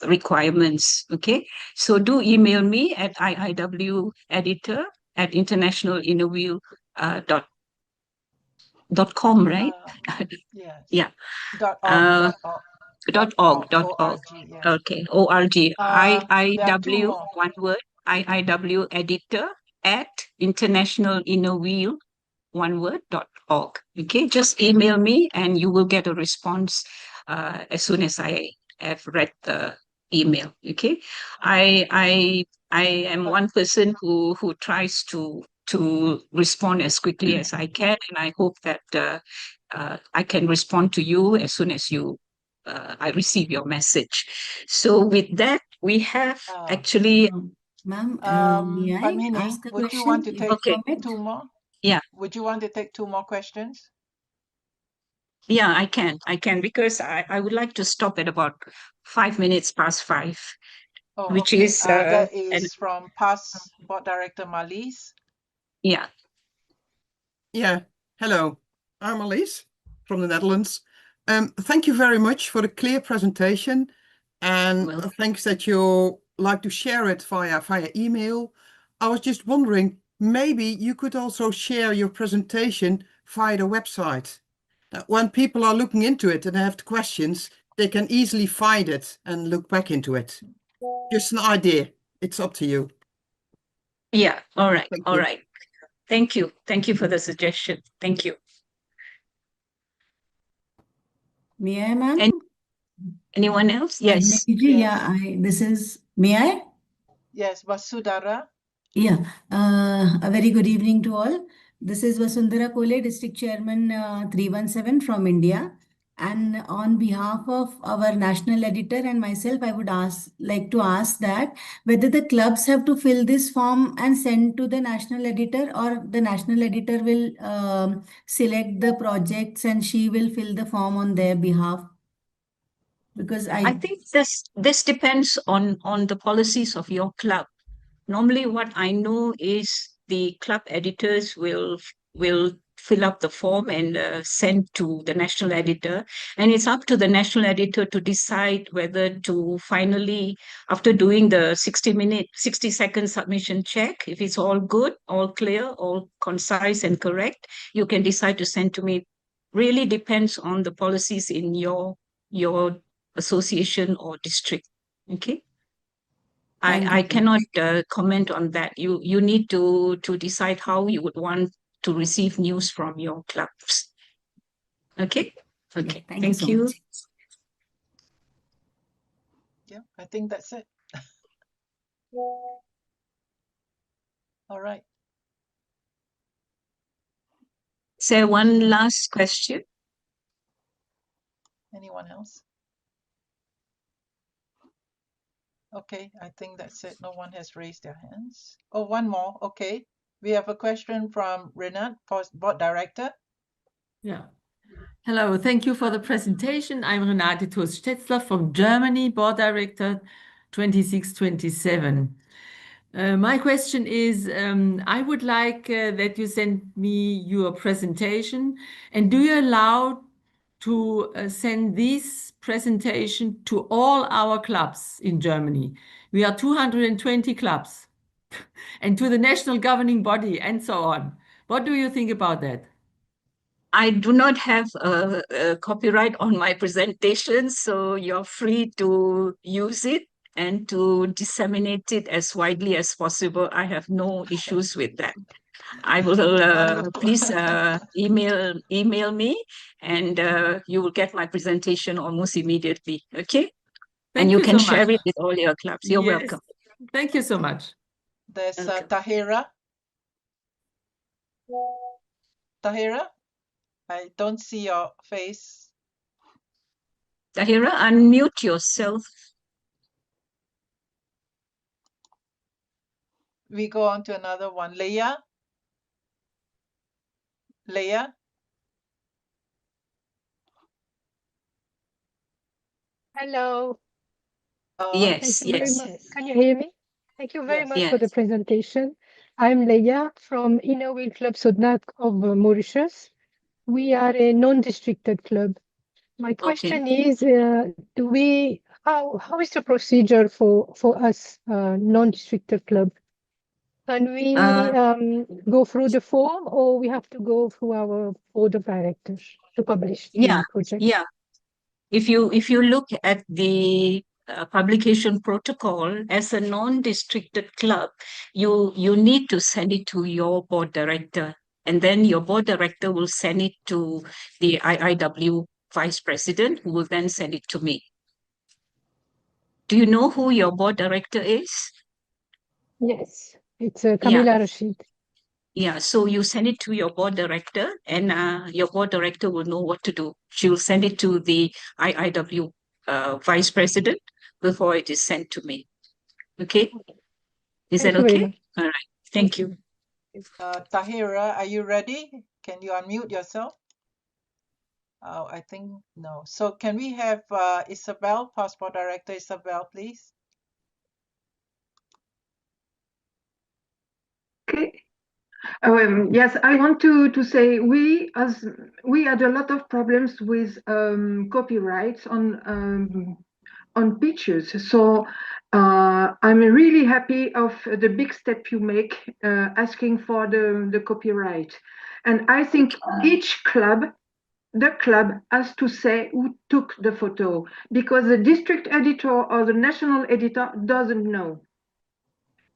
requirements. Okay, so do email me at iiw@internationalinterview.com, right? Yes. Yeah. .org. .org. Yes. Okay, org. There are two IIW, more. one word, IIW editor at International Inner Wheel, one word, .org. Okay, just email me and you will get a response as soon as I have read the email. Okay, I am one person who tries to respond as quickly as I can, and I hope that I can respond to you as soon as I receive your message. So with that, we have actually. Ma'am, may I Padmini, ask a would you question? want to if take you permit? two more? Yeah. Would you want to take two more questions? Yeah, I can because I would like to stop at about 5 minutes past 5, which okay. is That is from past board director Marlies. Yeah. Yeah. Hello, I'm Marlies from the Netherlands. Thank you very much for the clear presentation, and thanks that you like to share it via email. I was just wondering, maybe you could also share your presentation via the website. When people are looking into it and have questions, they can easily find it and look back into it. Just an idea. It's up to you. Yeah. All right. Thank All you. right. Thank you. Thank you for the suggestion. Thank you. May I, ma'am? Anyone else? Yes. Yeah, this is, may I? Yes, Vasudhara. Yeah, a very good evening to all. This is Vasundhara Kole, District Chairman 317 from India. And on behalf of our national editor and myself, I would like to ask that whether the clubs have to fill this form and send to the national editor, or the national editor will select the projects and she will fill the form on their behalf. Because I think this depends on the policies of your club. Normally, what I know is the club editors will fill up the form and send to the national editor. And it's up to the national editor to decide whether to finally, after doing the 60-second submission check, if it's all good, all clear, all concise and correct, you can decide to send to me. Really depends on the policies in your association or district. Okay. I cannot comment on that. You need to decide how you would want to receive news from your clubs. Okay. Okay. Thank you so much. Yeah, I think that's it. All right. Is there one last question? Anyone else? Okay, I think that's it. No one has raised their hands. Oh, one more. Okay. We have a question from Renat, Board Director. Yeah. Hello, thank you for the presentation. I'm Renate Thurs-Stetzler from Germany, Board Director 2627. My question is, I would like that you send me your presentation, and do you allow to send this presentation to all our clubs in Germany? We are 220 clubs, and to the national governing body and so on. What do you think about that? I do not have a copyright on my presentation, so you're free to use it and to disseminate it as widely as possible. I have no issues with that. I will please email me, and you will get my presentation almost immediately. Okay, and you can share it with all your clubs. You're welcome. Thank you so much. There's Tahira. Tahira, I don't see your face. Tahira, unmute yourself. We go on to another one. Leah. Leah. Hello. Yes, Thank you very yes. much. Can you hear me? Thank you very much Yes. for the presentation. I'm Leia from Ingelög Club Sodnak of Mauritius. We are a non-districted club. My question is, how is the procedure for us, non-districted club? Can we go through the form, or we have to go through our board of directors to publish the project? Yeah. If you look at the publication protocol, as a non-districted club, you need to send it to your board director, and then your board director will send it to the IIW vice president, who will then send it to me. Do you know who your board director is? Yes, it's Camila Rashid. Yeah, so you send it to your board director, and your board director will know what to do. She will send it to the IIW vice president before it is sent to me. Okay? Is that okay? All right. Thank you. Tahira, are you ready? Can you unmute yourself? Oh, I think no. So can we have Isabel, Passport Director Isabel, please? Okay. Yes, I want to say we had a lot of problems with copyrights on pictures. So I'm really happy of the big step you make asking for the copyright. And I think each club, the club has to say who took the photo, because the district editor or the national editor doesn't know.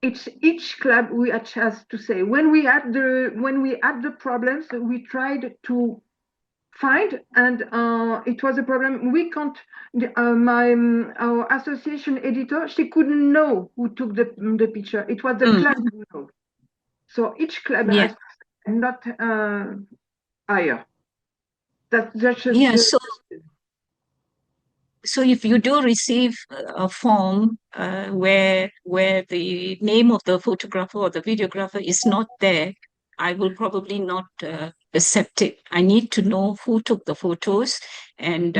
It's each club we has to say. When we had the problems, we tried to find, and it was a problem. We can't. Our association editor, she couldn't know who took the picture. It was the club who know. So each club has, and not higher. That's just So if you do receive a form where the name of the photographer or the videographer is not there, I will probably not accept it. I need to know who took the photos and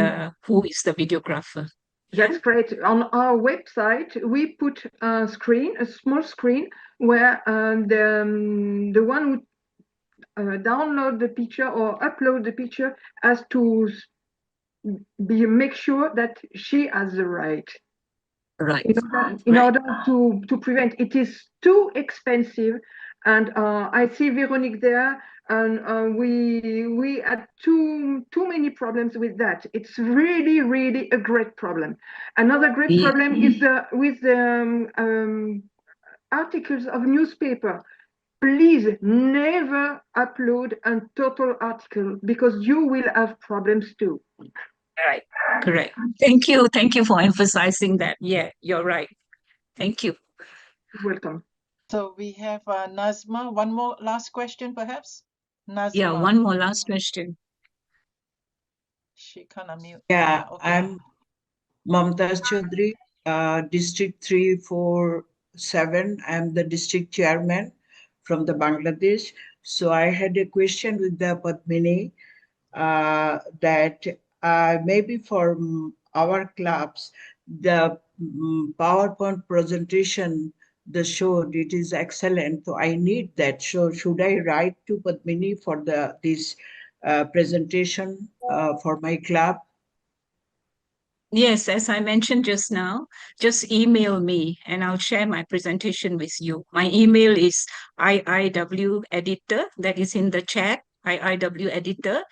who is the videographer. That's great. On our website, we put a small screen, where the one download the picture or upload the picture has to make sure that she has the right. Right. In order to prevent, it is too expensive. And I see Veronique there, and we had too many problems with that. It's really a great problem. Another great problem is with the articles of newspaper. Please never upload a total article because you will have problems too. Right, correct. Thank you. Thank you for emphasizing that. Yeah, you're right. Thank you. Welcome. So we have Nazma. One more last question, perhaps? Nazma. Yeah, one more last question. She can't unmute. Yeah, okay. I'm Mamtaz Chaudhary, District 347. I'm the district chairman from the Bangladesh. So I had a question with the Padmini that maybe for our clubs, the PowerPoint presentation, the show, it is excellent. So I need that. So should I write to Padmini for this presentation for my club? Yes, as I mentioned just now, just email me and I'll share my presentation with you. My email is iiweditor, that is in the chat, iiweditor,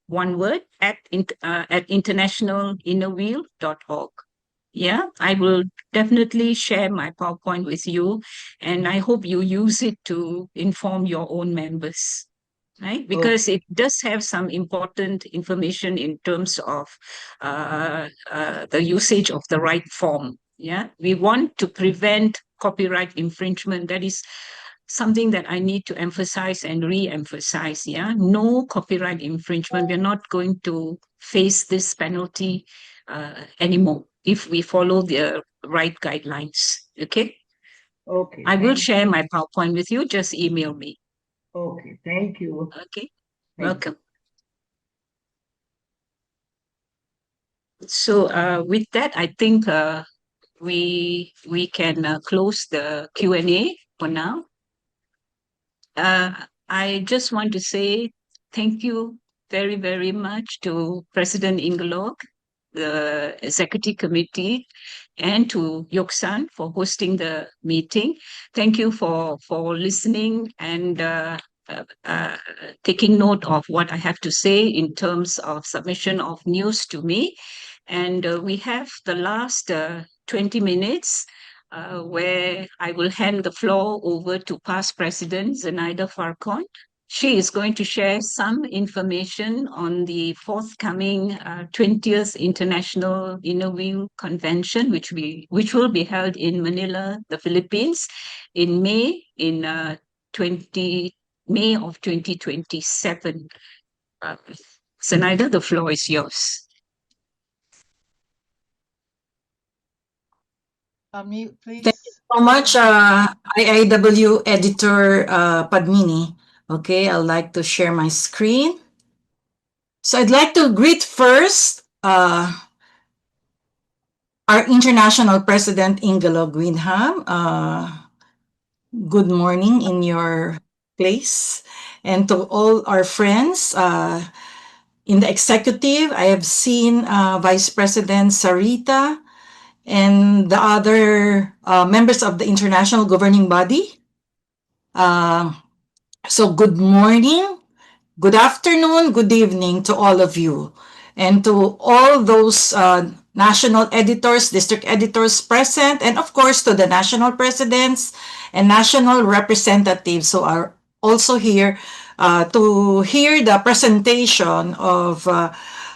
one word, at internationalinnerwheel.org. Yeah, I will definitely share my PowerPoint with you, and I hope you use it to inform your own members. Right? Because it does have some important information in terms of the usage of the right form. Yeah, we want to prevent copyright infringement. That is something that I need to emphasize and re-emphasize. Yeah, no copyright infringement. We're not going to face this penalty anymore if we follow the right guidelines. Okay. Okay. I will share my PowerPoint with you. Just email me. Okay, thank you. Okay, welcome. So with that, I think we can close the Q&A for now. I just want to say thank you very much to President Ingelög, the Executive Committee, and to Yoksan for hosting the meeting. Thank you for listening and taking note of what I have to say in terms of submission of news to me. And we have the last 20 minutes where I will hand the floor over to past President Zenaida Farcon. She is going to share some information on the forthcoming 20th International Innerwheel Convention, which will be held in Manila, the Philippines, in May of 2027. Zenaida, the floor is yours. Unmute, please. Thank you so much, IIW editor Padmini. Okay, I'd like to share my screen. So I'd like to greet first our international president, Ingelög Wyndhamn. Good morning in your place. And to all our friends in the executive, I have seen Vice President Sarita and the other members of the international governing body. So good morning, good afternoon, good evening to all of you. And to all those national editors, district editors present, and of course to the national presidents and national representatives who are also here to hear the presentation of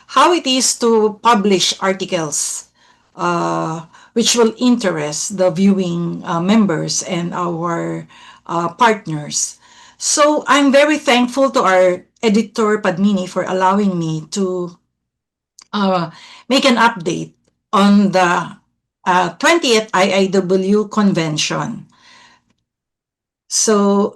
how it is to publish articles which will interest the viewing members and our partners. So I'm very thankful to our editor Padmini for allowing me to make an update on the 20th IIW convention. So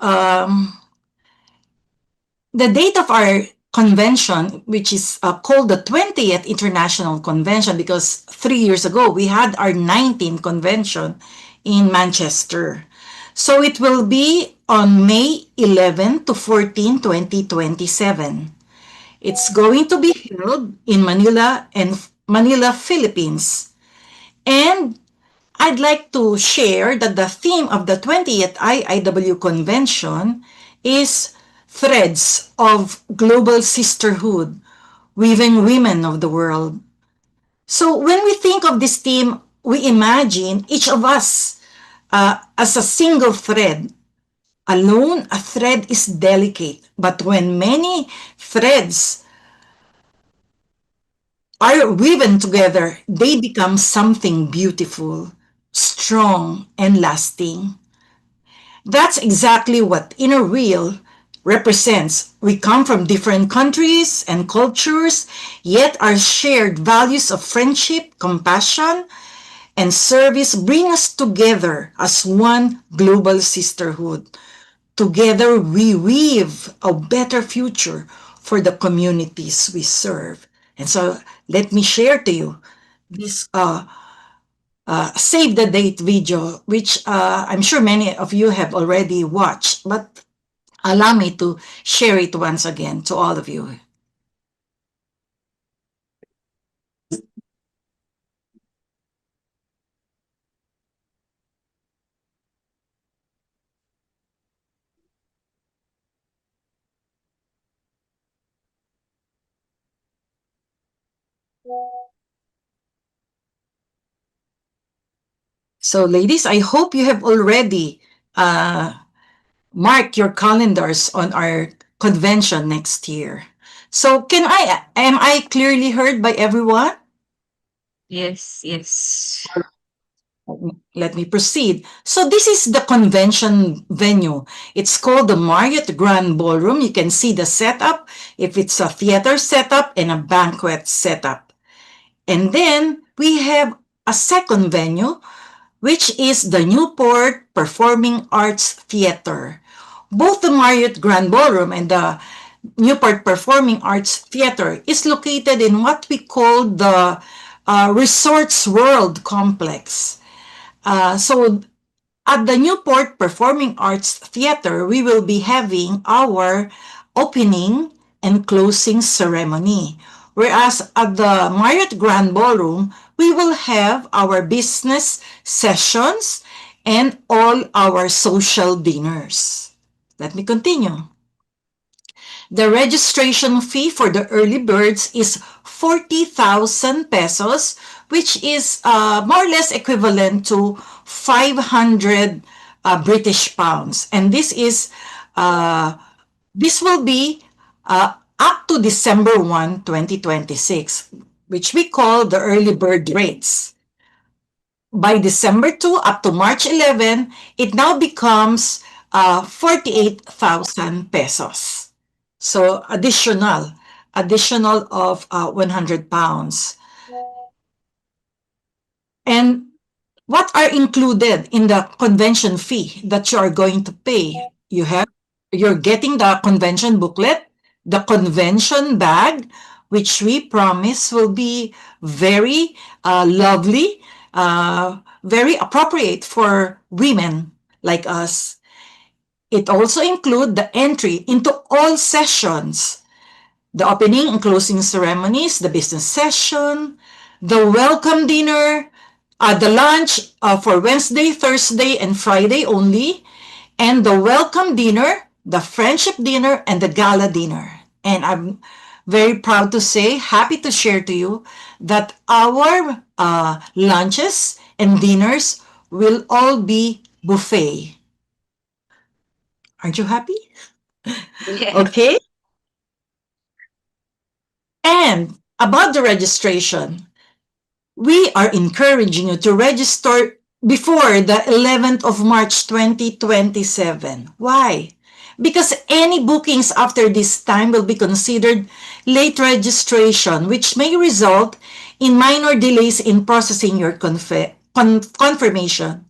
the date of our convention, which is called the 20th International Convention, because 3 years ago we had our 19th convention in Manchester. So it will be on May 11 to 14, 2027. It's going to be held in Manila, Philippines. And I'd like to share that the theme of the 20th IIW convention is Threads of Global Sisterhood, Weaving Women of the World. So when we think of this theme, we imagine each of us as a single thread. Alone, a thread is delicate, but when many threads are woven together, they become something beautiful, strong, and lasting. That's exactly what Inner Wheel represents. We come from different countries and cultures, yet our shared values of friendship, compassion, and service bring us together as one global sisterhood. Together, we weave a better future for the communities we serve. And so, let me share to you this save the date video, which I'm sure many of you have already watched, but allow me to share it once again to all of you. So, ladies, I hope you have already marked your calendars on our convention next year. So, am I clearly heard by everyone? Yes, yes. Let me proceed. So this is the convention venue. It's called the Marriott Grand Ballroom. You can see the setup, if it's a theater setup and a banquet setup. And then we have a second venue, which is the Newport Performing Arts Theater. Both the Marriott Grand Ballroom and the Newport Performing Arts Theater is located in what we call the Resorts World Complex. So at the Newport Performing Arts Theater, we will be having our opening and closing ceremony. Whereas at the Marriott Grand Ballroom, we will have our business sessions and all our social dinners. Let me continue. The registration fee for the early birds is 40,000 pesos, which is more or less equivalent to 500 British pounds. And this will be up to December 1, 2026, which we call the early bird rates. By December 2 up to March 11, it now becomes 48,000 pesos. So additional of 100 pounds. And what are included in the convention fee that you are going to pay? You're getting the convention booklet, the convention bag, which we promise will be very lovely, very appropriate for women like us. It also includes the entry into all sessions, the opening and closing ceremonies, the business session, the welcome dinner, the lunch for Wednesday, Thursday, and Friday only, and the welcome dinner, the friendship dinner, and the gala dinner. And I'm very proud to say, happy to share to you that our lunches and dinners will all be buffet. Aren't you happy? Yeah. Okay. And about the registration, we are encouraging you to register before the 11th of March 2027. Why? Because any bookings after this time will be considered late registration, which may result in minor delays in processing your confirmation.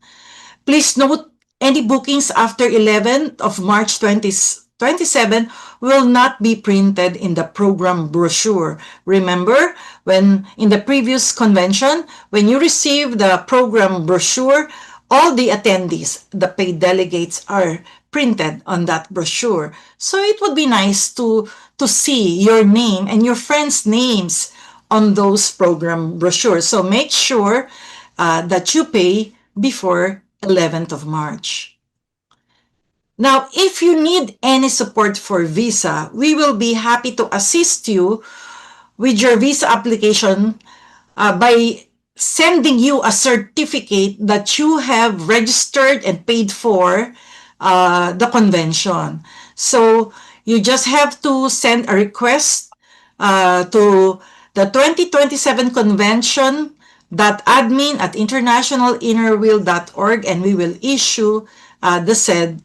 Please note, any bookings after 11th of March 2027 will not be printed in the program brochure. Remember, when in the previous convention, when you receive the program brochure, All the attendees, the paid delegates, are printed on that brochure. So it would be nice to see your name and your friends' names on those program brochures. So make sure that you pay before 11th of March. Now, if you need any support for visa, we will be happy to assist you with your visa application by sending you a certificate that you have registered and paid for the convention. So you just have to send a request to the 2027 convention.admin@internationalinnerwheel.org, and we will issue the said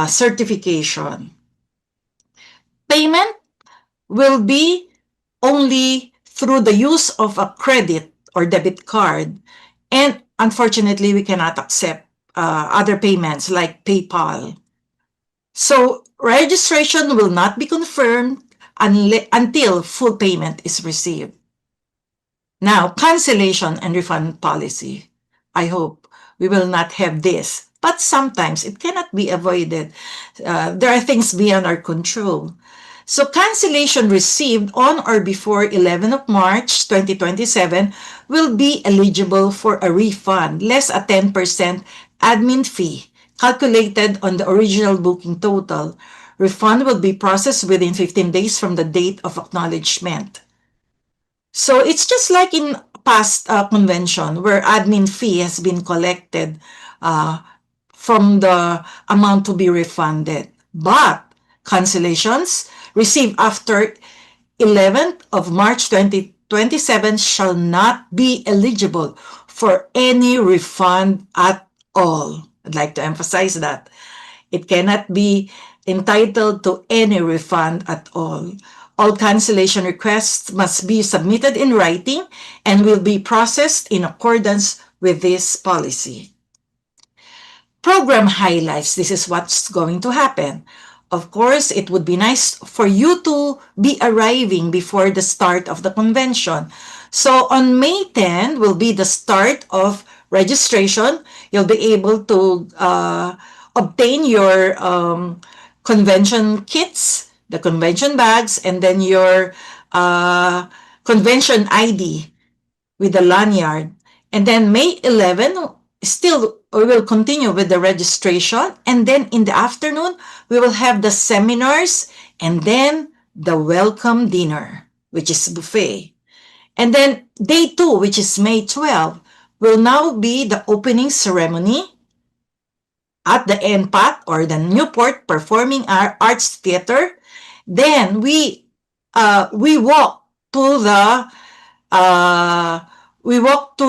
certification. Payment will be only through the use of a credit or debit card. And unfortunately, we cannot accept other payments like PayPal. So registration will not be confirmed until full payment is received. Now, cancellation and refund policy. I hope we will not have this, but sometimes it cannot be avoided. There are things beyond our control. So cancellation received on or before 11th of March 2027 will be eligible for a refund, less a 10% admin fee calculated on the original booking total. Refund will be processed within 15 days from the date of acknowledgement. So it's just like in past convention where admin fee has been collected from the amount to be refunded. But cancellations received after 11th of March 2027 shall not be eligible for any refund at all. I'd like to emphasize that. It cannot be entitled to any refund at all. All cancellation requests must be submitted in writing and will be processed in accordance with this policy. Program highlights. This is what's going to happen. Of course, it would be nice for you to be arriving before the start of the convention. So on May 10 will be the start of registration. You'll be able to obtain your convention kits, the convention bags, and then your convention ID with the lanyard. And then May 11, still we will continue with the registration. And then in the afternoon, we will have the seminars and then the welcome dinner, which is buffet. And then day 2, which is May 12, will now be the opening ceremony at the NPAT or the Newport Performing Arts Theater. Then we walk to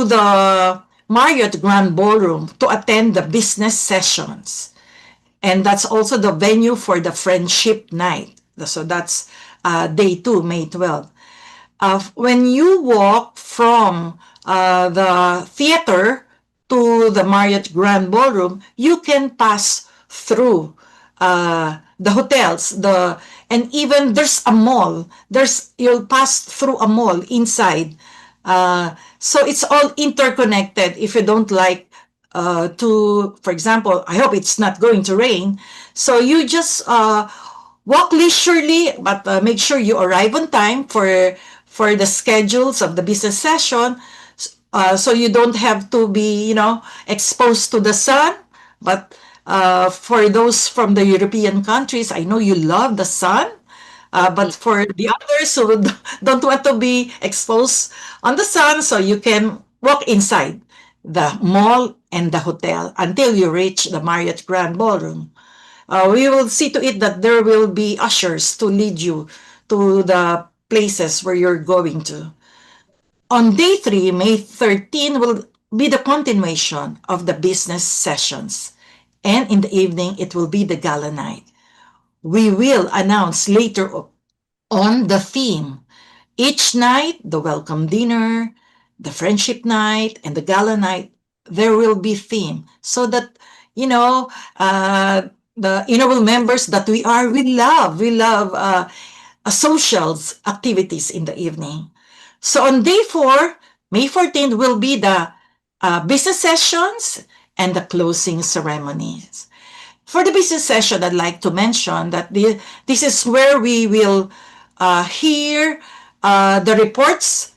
the Marriott Grand Ballroom to attend the business sessions. And that's also the venue for the Friendship Night. So that's day 2, May 12. When you walk from the theater to the Marriott Grand Ballroom, you can pass through the hotels, and even there's a mall. You'll pass through a mall inside. So it's all interconnected. If you don't like for example, I hope it's not going to rain. So you just walk leisurely, but make sure you arrive on time for the schedules of the business session, so you don't have to be, exposed to the sun. But for those from the European countries, I know you love the sun. But for the others who don't want to be exposed on the sun, so you can walk inside the mall and the hotel until you reach the Marriott Grand Ballroom. We will see to it that there will be ushers to lead you to the places where you're going to. On day 3, May 13, will be the continuation of the business sessions. And in the evening, it will be the gala night. We will announce later on the theme. Each night, the welcome dinner, the friendship night, and the gala night, there will be theme. So that, the Innerwheel members that we love socials activities in the evening. So on day 4, May 14th, will be the business sessions and the closing ceremonies. For the business session, I'd like to mention that this is where we will hear the reports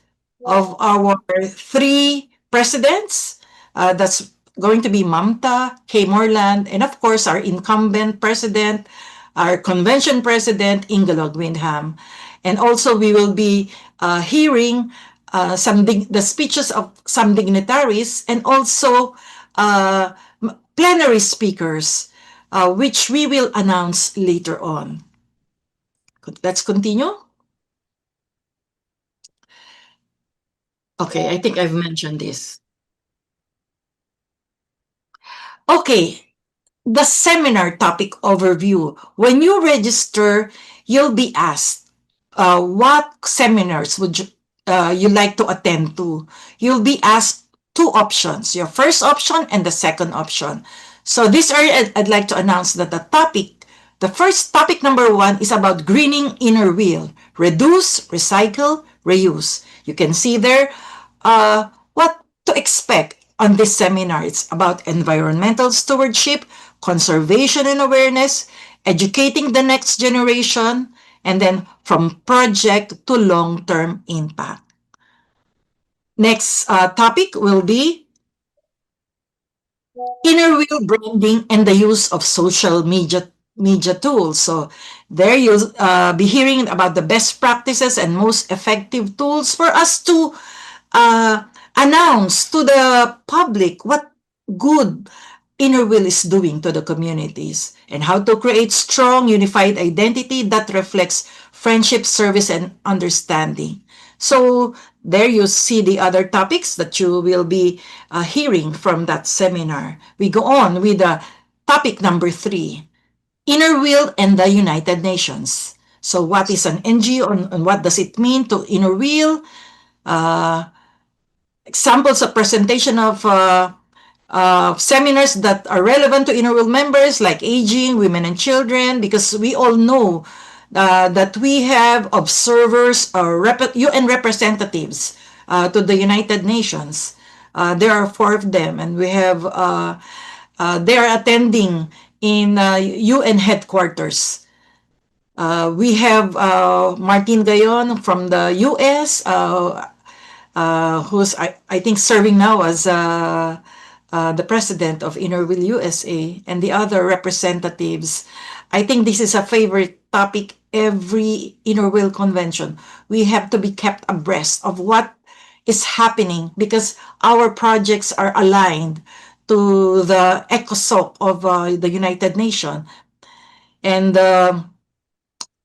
of our 3 presidents. That's going to be Mamta, K. Morland, and of course our incumbent president, our convention president, Ingelög Wyndhamn. And also we will be hearing the speeches of some dignitaries and also plenary speakers, which we will announce later on. Let's continue. Okay, I think I've mentioned this. Okay, the seminar topic overview. When you register, you'll be asked what seminars would you like to attend to. You'll be asked 2 options, your first option and the second option. So this area, I'd like to announce that the first topic number 1 is about greening inner wheel. Reduce, recycle, reuse. You can see there what to expect on this seminar. It's about environmental stewardship, conservation and awareness, educating the next generation, and then from project to long-term impact. Next topic will be inner wheel branding and the use of social media tools. So there you'll be hearing about the best practices and most effective tools for us to announce to the public what good inner wheel is doing to the communities and how to create strong unified identity that reflects friendship, service, and understanding. So there you see the other topics that you will be hearing from that seminar. We go on with topic number 3, inner wheel and the United Nations. So what is an NGO and what does it mean to inner wheel? Examples of presentation of seminars that are relevant to inner wheel members like aging, women and children, because we all know that we have observers or UN representatives to the United Nations. There are 4 of them, and we have they are attending in UN headquarters. We have Martin Gayon from the US, who's I think serving now as the president of Inner Wheel USA, and the other representatives. I think this is a favorite topic every Inner Wheel convention. We have to be kept abreast of what is happening because our projects are aligned to the ECOSOC of the United Nations and the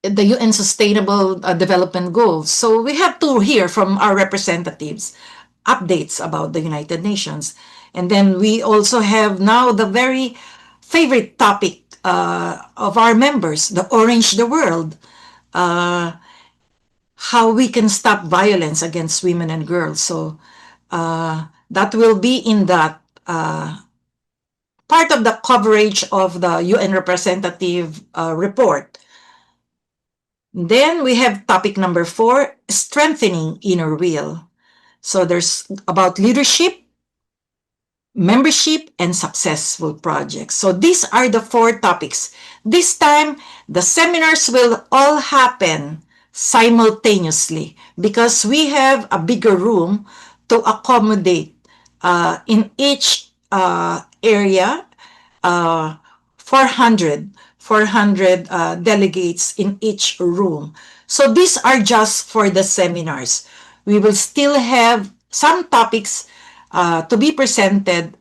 UN Sustainable Development Goals. So we have to hear from our representatives updates about the United Nations. And then we also have now the very favorite topic of our members, the Orange the World, how we can stop violence against women and girls. So that will be in that part of the coverage of the UN representative report. Then we have topic number 4, strengthening inner wheel. So there's about leadership, membership, and successful projects. So these are the 4 topics. This time, the seminars will all happen simultaneously because we have a bigger room to accommodate in each area 400 delegates in each room. So these are just for the seminars. We will still have some topics to be presented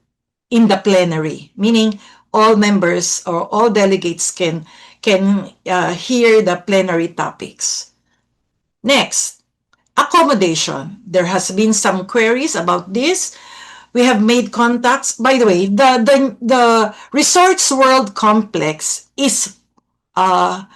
in the plenary, meaning all members or all delegates can hear the plenary topics. Next, accommodation. There has been some queries about this. We have made contacts. By the way, the Resorts World Complex is the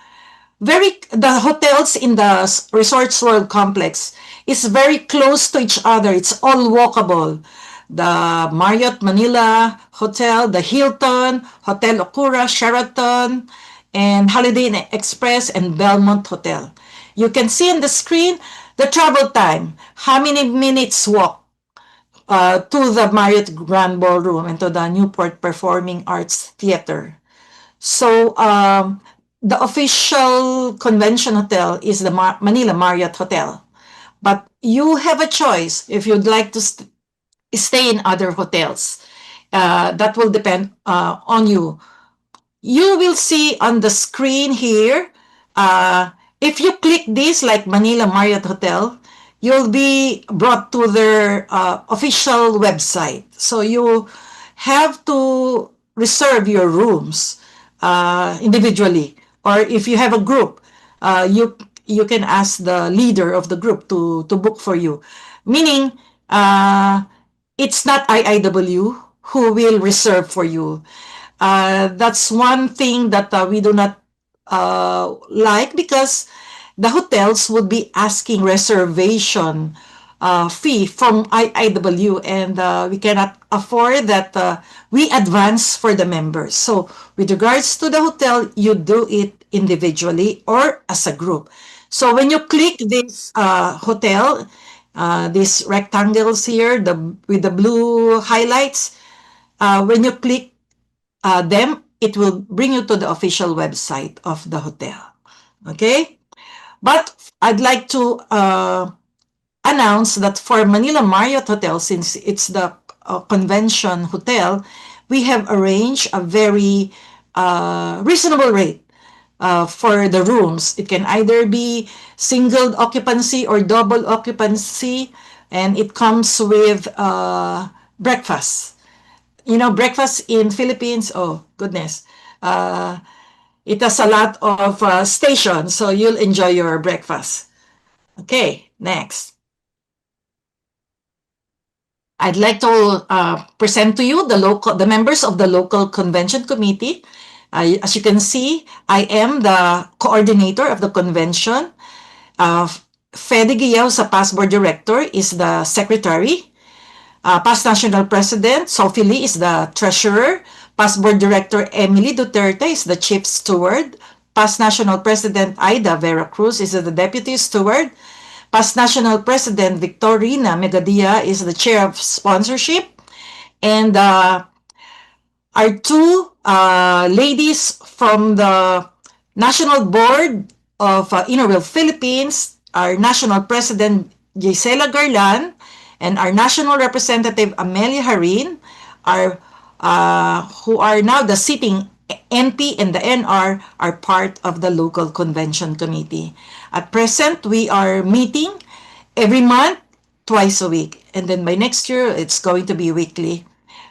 hotels in the Resorts World Complex is very close to each other. It's all walkable. The Marriott Manila Hotel, the Hilton, Hotel Okura, Sheraton, and Holiday Inn Express, and Belmont Hotel. You can see on the screen the travel time, how many minutes walk to the Marriott Grand Ballroom and to the Newport Performing Arts Theater. So the official convention hotel is the Manila Marriott Hotel. But you have a choice if you'd like to stay in other hotels. That will depend on you. You will see on the screen here, if you click this like Manila Marriott Hotel, you'll be brought to their official website. So you have to reserve your rooms individually. Or if you have a group, you can ask the leader of the group to book for you. Meaning, it's not IIW who will reserve for you. That's one thing that we do not like, because the hotels would be asking reservation fee from IIW, and we cannot afford that. We advance for the members. So with regards to the hotel, you do it individually or as a group. So when you click this hotel, these rectangles here, with the blue highlights, when you click them, it will bring you to the official website of the hotel. Okay? But I'd like to announce that for Manila Marriott Hotel, since it's the convention hotel, we have arranged a very reasonable rate for the rooms. It can either be single occupancy or double occupancy, and it comes with breakfast. You know, breakfast in Philippines, oh goodness, it has a lot of stations, so you'll enjoy your breakfast. Okay, next. I'd like to present to you the members of the local convention committee. As you can see, I am the coordinator of the convention. Fede Guillao, sa past board director, is the secretary. Past national president Sophie Lee is the treasurer. Past board director Emily Duterte is the chief steward. Past national president Aida Vera Cruz is the deputy steward. Past national president Victorina Megadia is the chair of sponsorship. And our two ladies from the national board of Ingelög, Philippines, our national president Gisela Garlan and our national representative Amelia Harin, who are now the sitting NP and the NR, are part of the local convention committee. At present, we are meeting every month, twice a week. And then by next year, it's going to be weekly.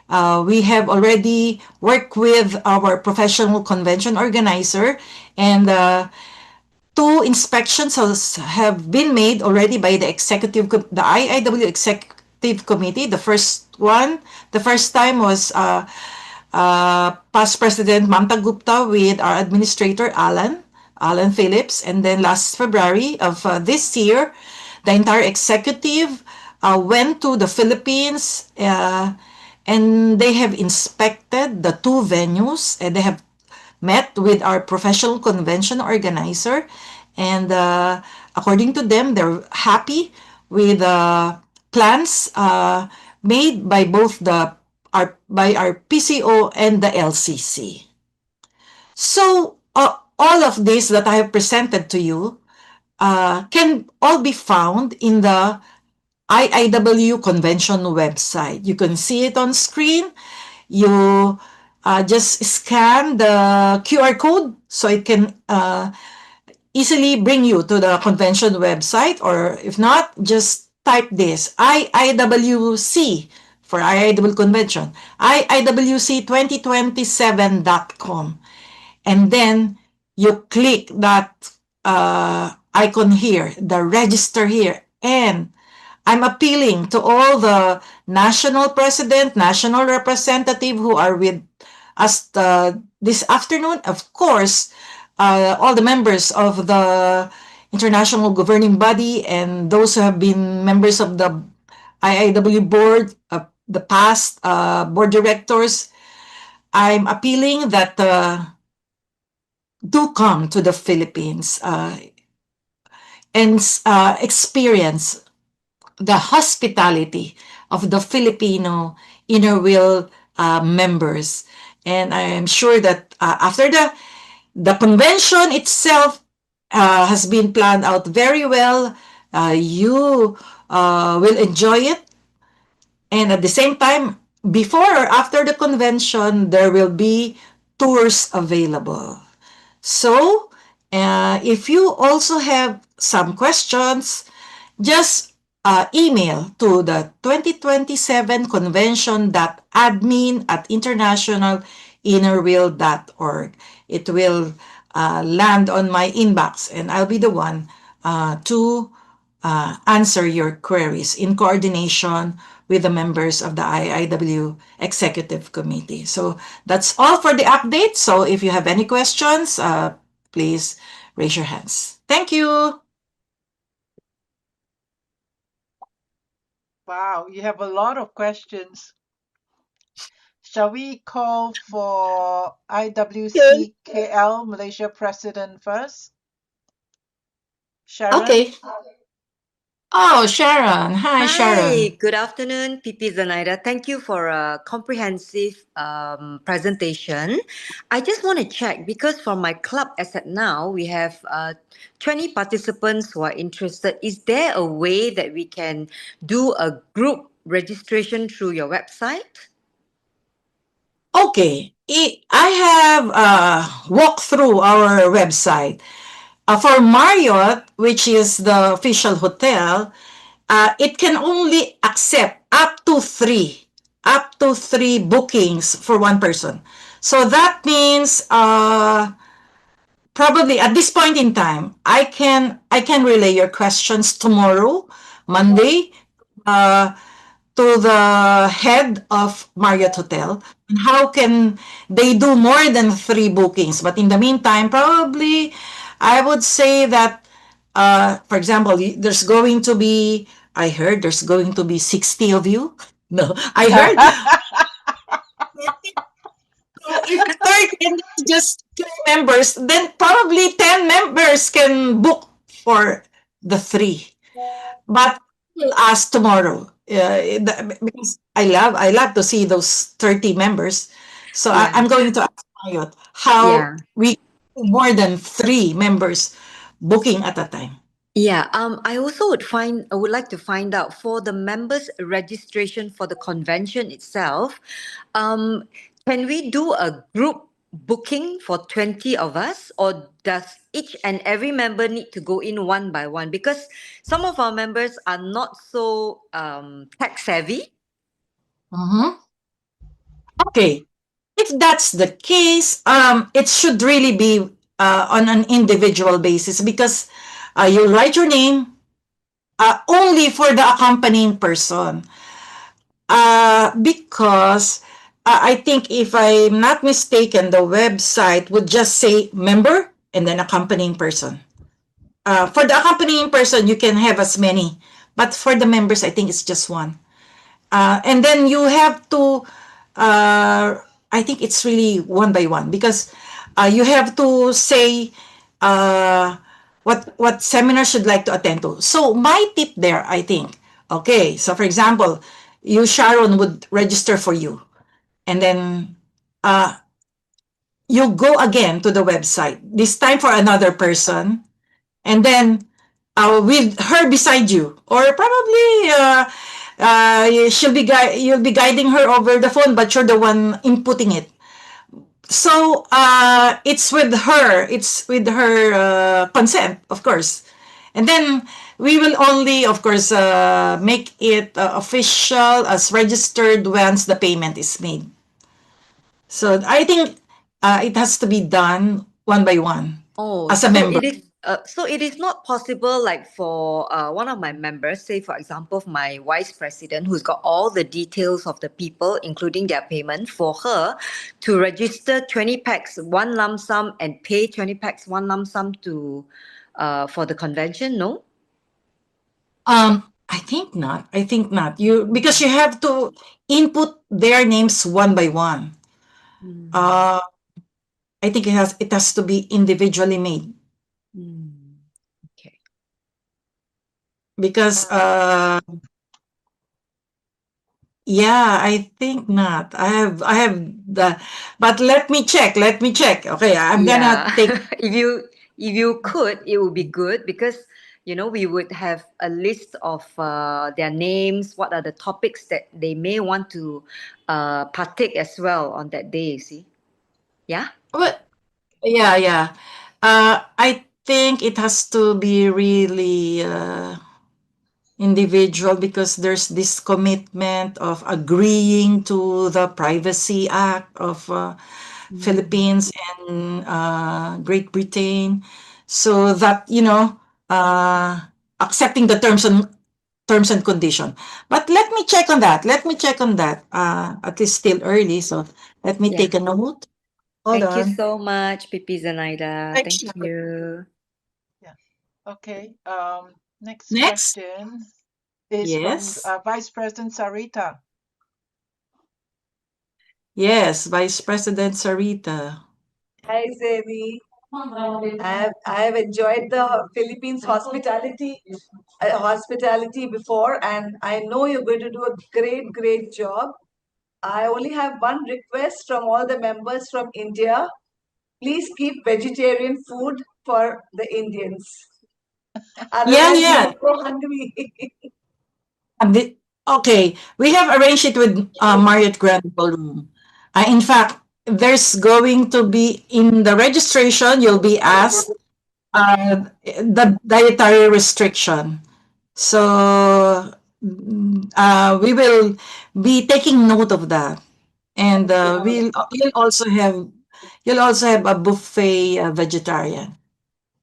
We have already worked with our professional convention organizer, and two inspections have been made already by the IIW executive committee. The first time was past president Mamta Gupta with our administrator Alan Phillips, and then last February of this year, the entire executive went to the Philippines, and they have inspected the two venues, and they have met with our professional convention organizer, and according to them, they're happy with the plans made by both by our PCO and the LCC. So all of this that I have presented to you can all be found in the IIW convention website. You can see it on screen. You just scan the QR code so it can easily bring you to the convention website, or if not, just type this IIWC for IIW convention, IIWC2027.com, and then you click that icon here, the register here, and I'm appealing to all the national president, national representative who are with us this afternoon. Of course, all the members of the international governing body and those who have been members of the IIW board, the past board directors. I'm appealing that do come to the Philippines and experience the hospitality of the Filipino Inner Wheel members. And I am sure that after the convention itself has been planned out very well, you will enjoy it. And at the same time, before or after the convention, there will be tours available. So, if you also have some questions, just email to the 2027 convention.admin@internationalinnerwheel.org. It will land on my inbox, and I'll be the one to answer your queries in coordination with the members of the IIW Executive Committee. So that's all for the update. So if you have any questions, please raise your hands. Thank you. Wow, you have a lot of questions. Shall we call for IWC Malaysia President first? Sharon? Okay. Oh, Sharon. Hi, Sharon. Good afternoon, PP Zenaida. Thank you for a comprehensive presentation. I just want to check, because for my club as at now, we have 20 participants who are interested. Is there a way that we can do a group registration through your website? Okay. I have walked through our website. For Marriott, which is the official hotel, it can only accept up to three bookings for one person. So that means probably at this point in time, I can relay your questions tomorrow, Monday, to the head of Marriott Hotel. And how can they do more than three bookings? But in the meantime, probably I would say that, for example, there's going to be, I heard there's going to be 60 of you. No, I heard. If 30 and just 2 members, then probably 10 members can book for the 3. But we'll ask tomorrow because I love to see those 30 members. So I'm going to ask Marriott how we more than 3 members booking at a time. Yeah, I also would like to find out for the members registration for the convention itself, can we do a group booking for 20 of us, or does each and every member need to go in one by one? Because some of our members are not so tech savvy. Okay. If that's the case, it should really be on an individual basis, because you write your name only for the accompanying person. Because I think, if I'm not mistaken, the website would just say member and then accompanying person. For the accompanying person, you can have as many, but for the members, I think it's just one. And then you have to, I think it's really one by one, because you have to say what seminar should like to attend to. So my tip there, I think, okay, so for example, you, Sharon, would register for you, and then you go again to the website, this time for another person, and then with her beside you, or probably you'll be guiding her over the phone, but you're the one inputting it. So it's with her consent, of course. And then we will only, of course, make it official as registered once the payment is made. So I think it has to be done one by one as a member. So it is not possible, like for one of my members, say for example, my vice president, who's got all the details of the people, including their payment, for her to register 20 packs one lump sum and pay 20 packs one lump sum to for the convention. No. I think not. Because you have to input their names one by one. I think it has to be individually made. Okay. Because Yeah, I think not. I have the, but let me check. Let me check. Okay, I'm gonna Yeah. take. If you could, it would be good because we would have a list of their names. What are the topics that they may want to partake as well on that day? You see, yeah. But yeah, yeah. I think it has to be really individual because there's this commitment of agreeing to the Privacy Act of Philippines and Great Britain, so that accepting the terms and condition. But let me check on that. Let me check on that. At least still early, so let me Yeah. take a note. Hold Thank you on. so much, Pipi Zenaida. Thanks, Thank Sharon. you. Yeah. Okay. Next Next. question is from Yes. Vice President Sarita. Yes, Vice President Sarita. Hi, Zeni. I have enjoyed the Philippines hospitality before, and I know you're going to do a great job. I only have one request from all the members from India. Please keep vegetarian food for the Indians. Yeah, Otherwise, we yeah. will go hungry. Okay, we have arranged it with Marriott Grand Ballroom. In fact, there's going to be in the registration, you'll be asked the dietary restriction. So we will be taking note of that, and you'll also have a buffet vegetarian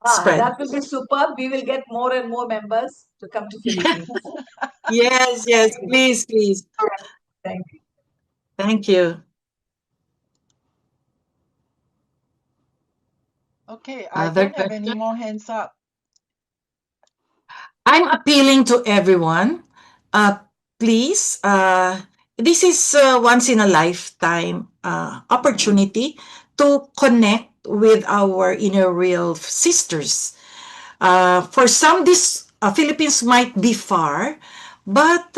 spread. That will be superb. We will get more and more members to come to Philippines. Yes, yes, please, please. Thank you. Thank you. Okay, I Other don't have any question? more hands up. I'm appealing to everyone. Uh, please, this is a once in a lifetime opportunity to connect with our inner real sisters. For some, this Philippines might be far, but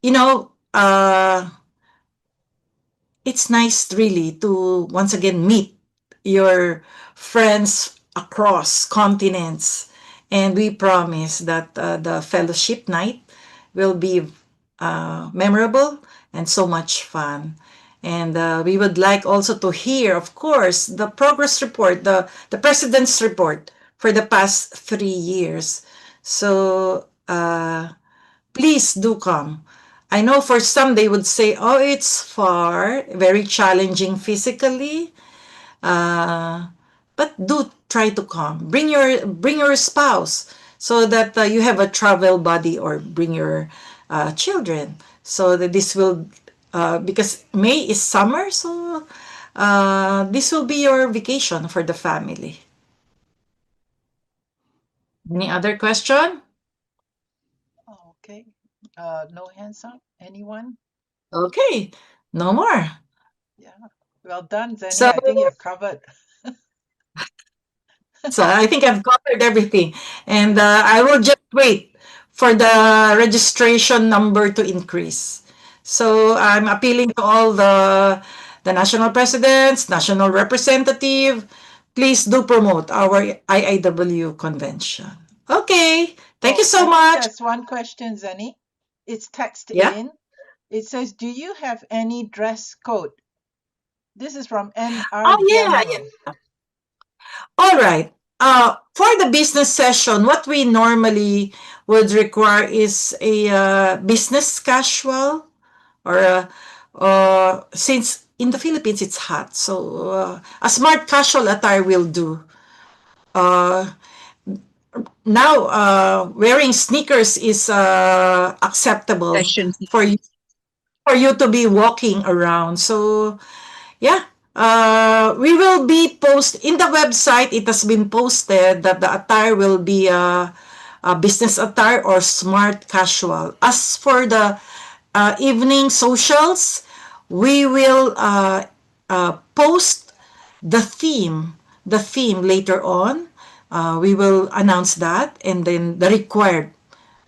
you know, it's nice really to once again meet your friends across continents. And we promise that the fellowship night will be memorable and so much fun. And we would like also to hear, of course, the progress report, the president's report for the past 3 years. So please do come. I know for some they would say, oh, it's far, very challenging physically. Uh, but do try to come. Bring your spouse so that you have a travel buddy, or bring your children so that this will because May is summer, so this will be your vacation for the family. Any other question? Okay. No hands up. Anyone? Okay, no more. Yeah. Well done, Zenny. So I think you've covered. So I think I've covered everything. And I will just wait for the registration number to increase. So I'm appealing to all the national presidents, national representative. Please do promote our IIW convention. Okay. Thank you Oh, so I think much. there's one question, Zenny. It's text Yeah. in. It says, do you have any dress code? This is from NR Oh, yeah. General. All right. For the business session, what we normally would require is a business casual, or since in the Philippines it's hot, so a smart casual attire will do. Uh, Now, wearing sneakers is acceptable Fashion. for you to be walking around. So yeah, we will be in the website. It has been posted that the attire will be a business attire or smart casual. As for the evening socials, we will post the theme, later on. We will announce that, and then the required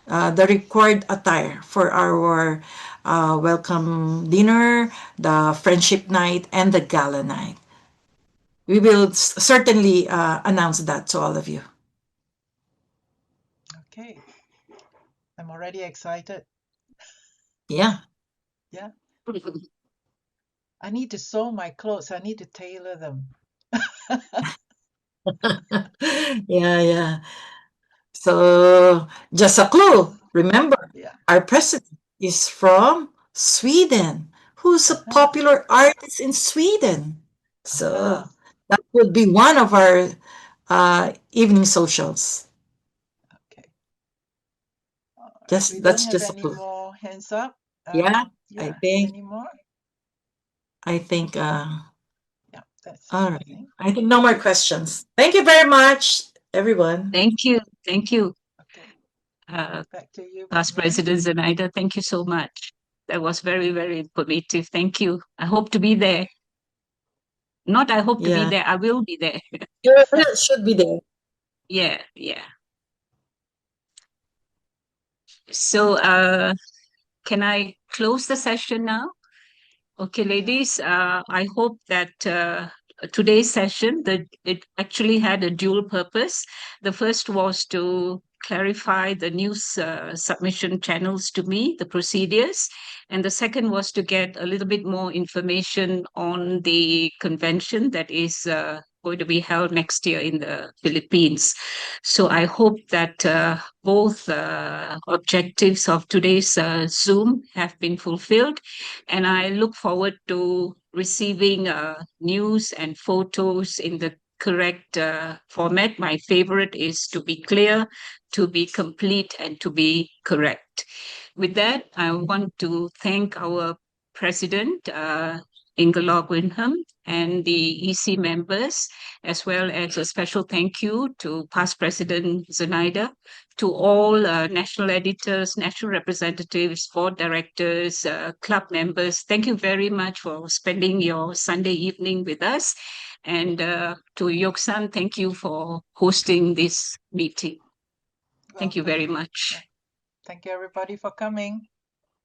the required attire for our welcome dinner, the friendship night, and the gala night. We will certainly announce that to all of you. Okay. I'm already excited. Yeah. Yeah. I need to sew my clothes. I need to tailor them. Yeah. So just a clue. Remember, our president is from Sweden. Who's a popular artist in Sweden? So that would be one of our evening socials. Okay. That's We don't have just a any clue. more hands up. Yeah, Yeah. Any more? I think Yeah, that's all it, right. I think no more questions. Thank you very much, everyone. Thank you. Thank you. Okay. Back to you, Past President Zenaida. Thank you so much. That was very, very informative. Thank you. I hope to be there. Not I hope to be there. I will be there. You should be there. Yeah. So can I close the session now? Okay, ladies, I hope that today's session, it actually had a dual purpose. The first was to clarify the news submission channels to me, the procedures. And the second was to get a little bit more information on the convention that is going to be held next year in the Philippines. So I hope that both objectives of today's Zoom have been fulfilled. And I look forward to receiving news and photos in the correct format. My favorite is to be clear, to be complete, and to be correct. With that, I want to thank our president, Ingelög Wyndhamn, and the EC members, as well as a special thank you to past President Zenaida, to all national editors, national representatives, board directors, club members. Thank you very much for spending your Sunday evening with us. And to Yoksan, thank you for hosting this meeting. Thank you very much. Thank you, everybody, for coming.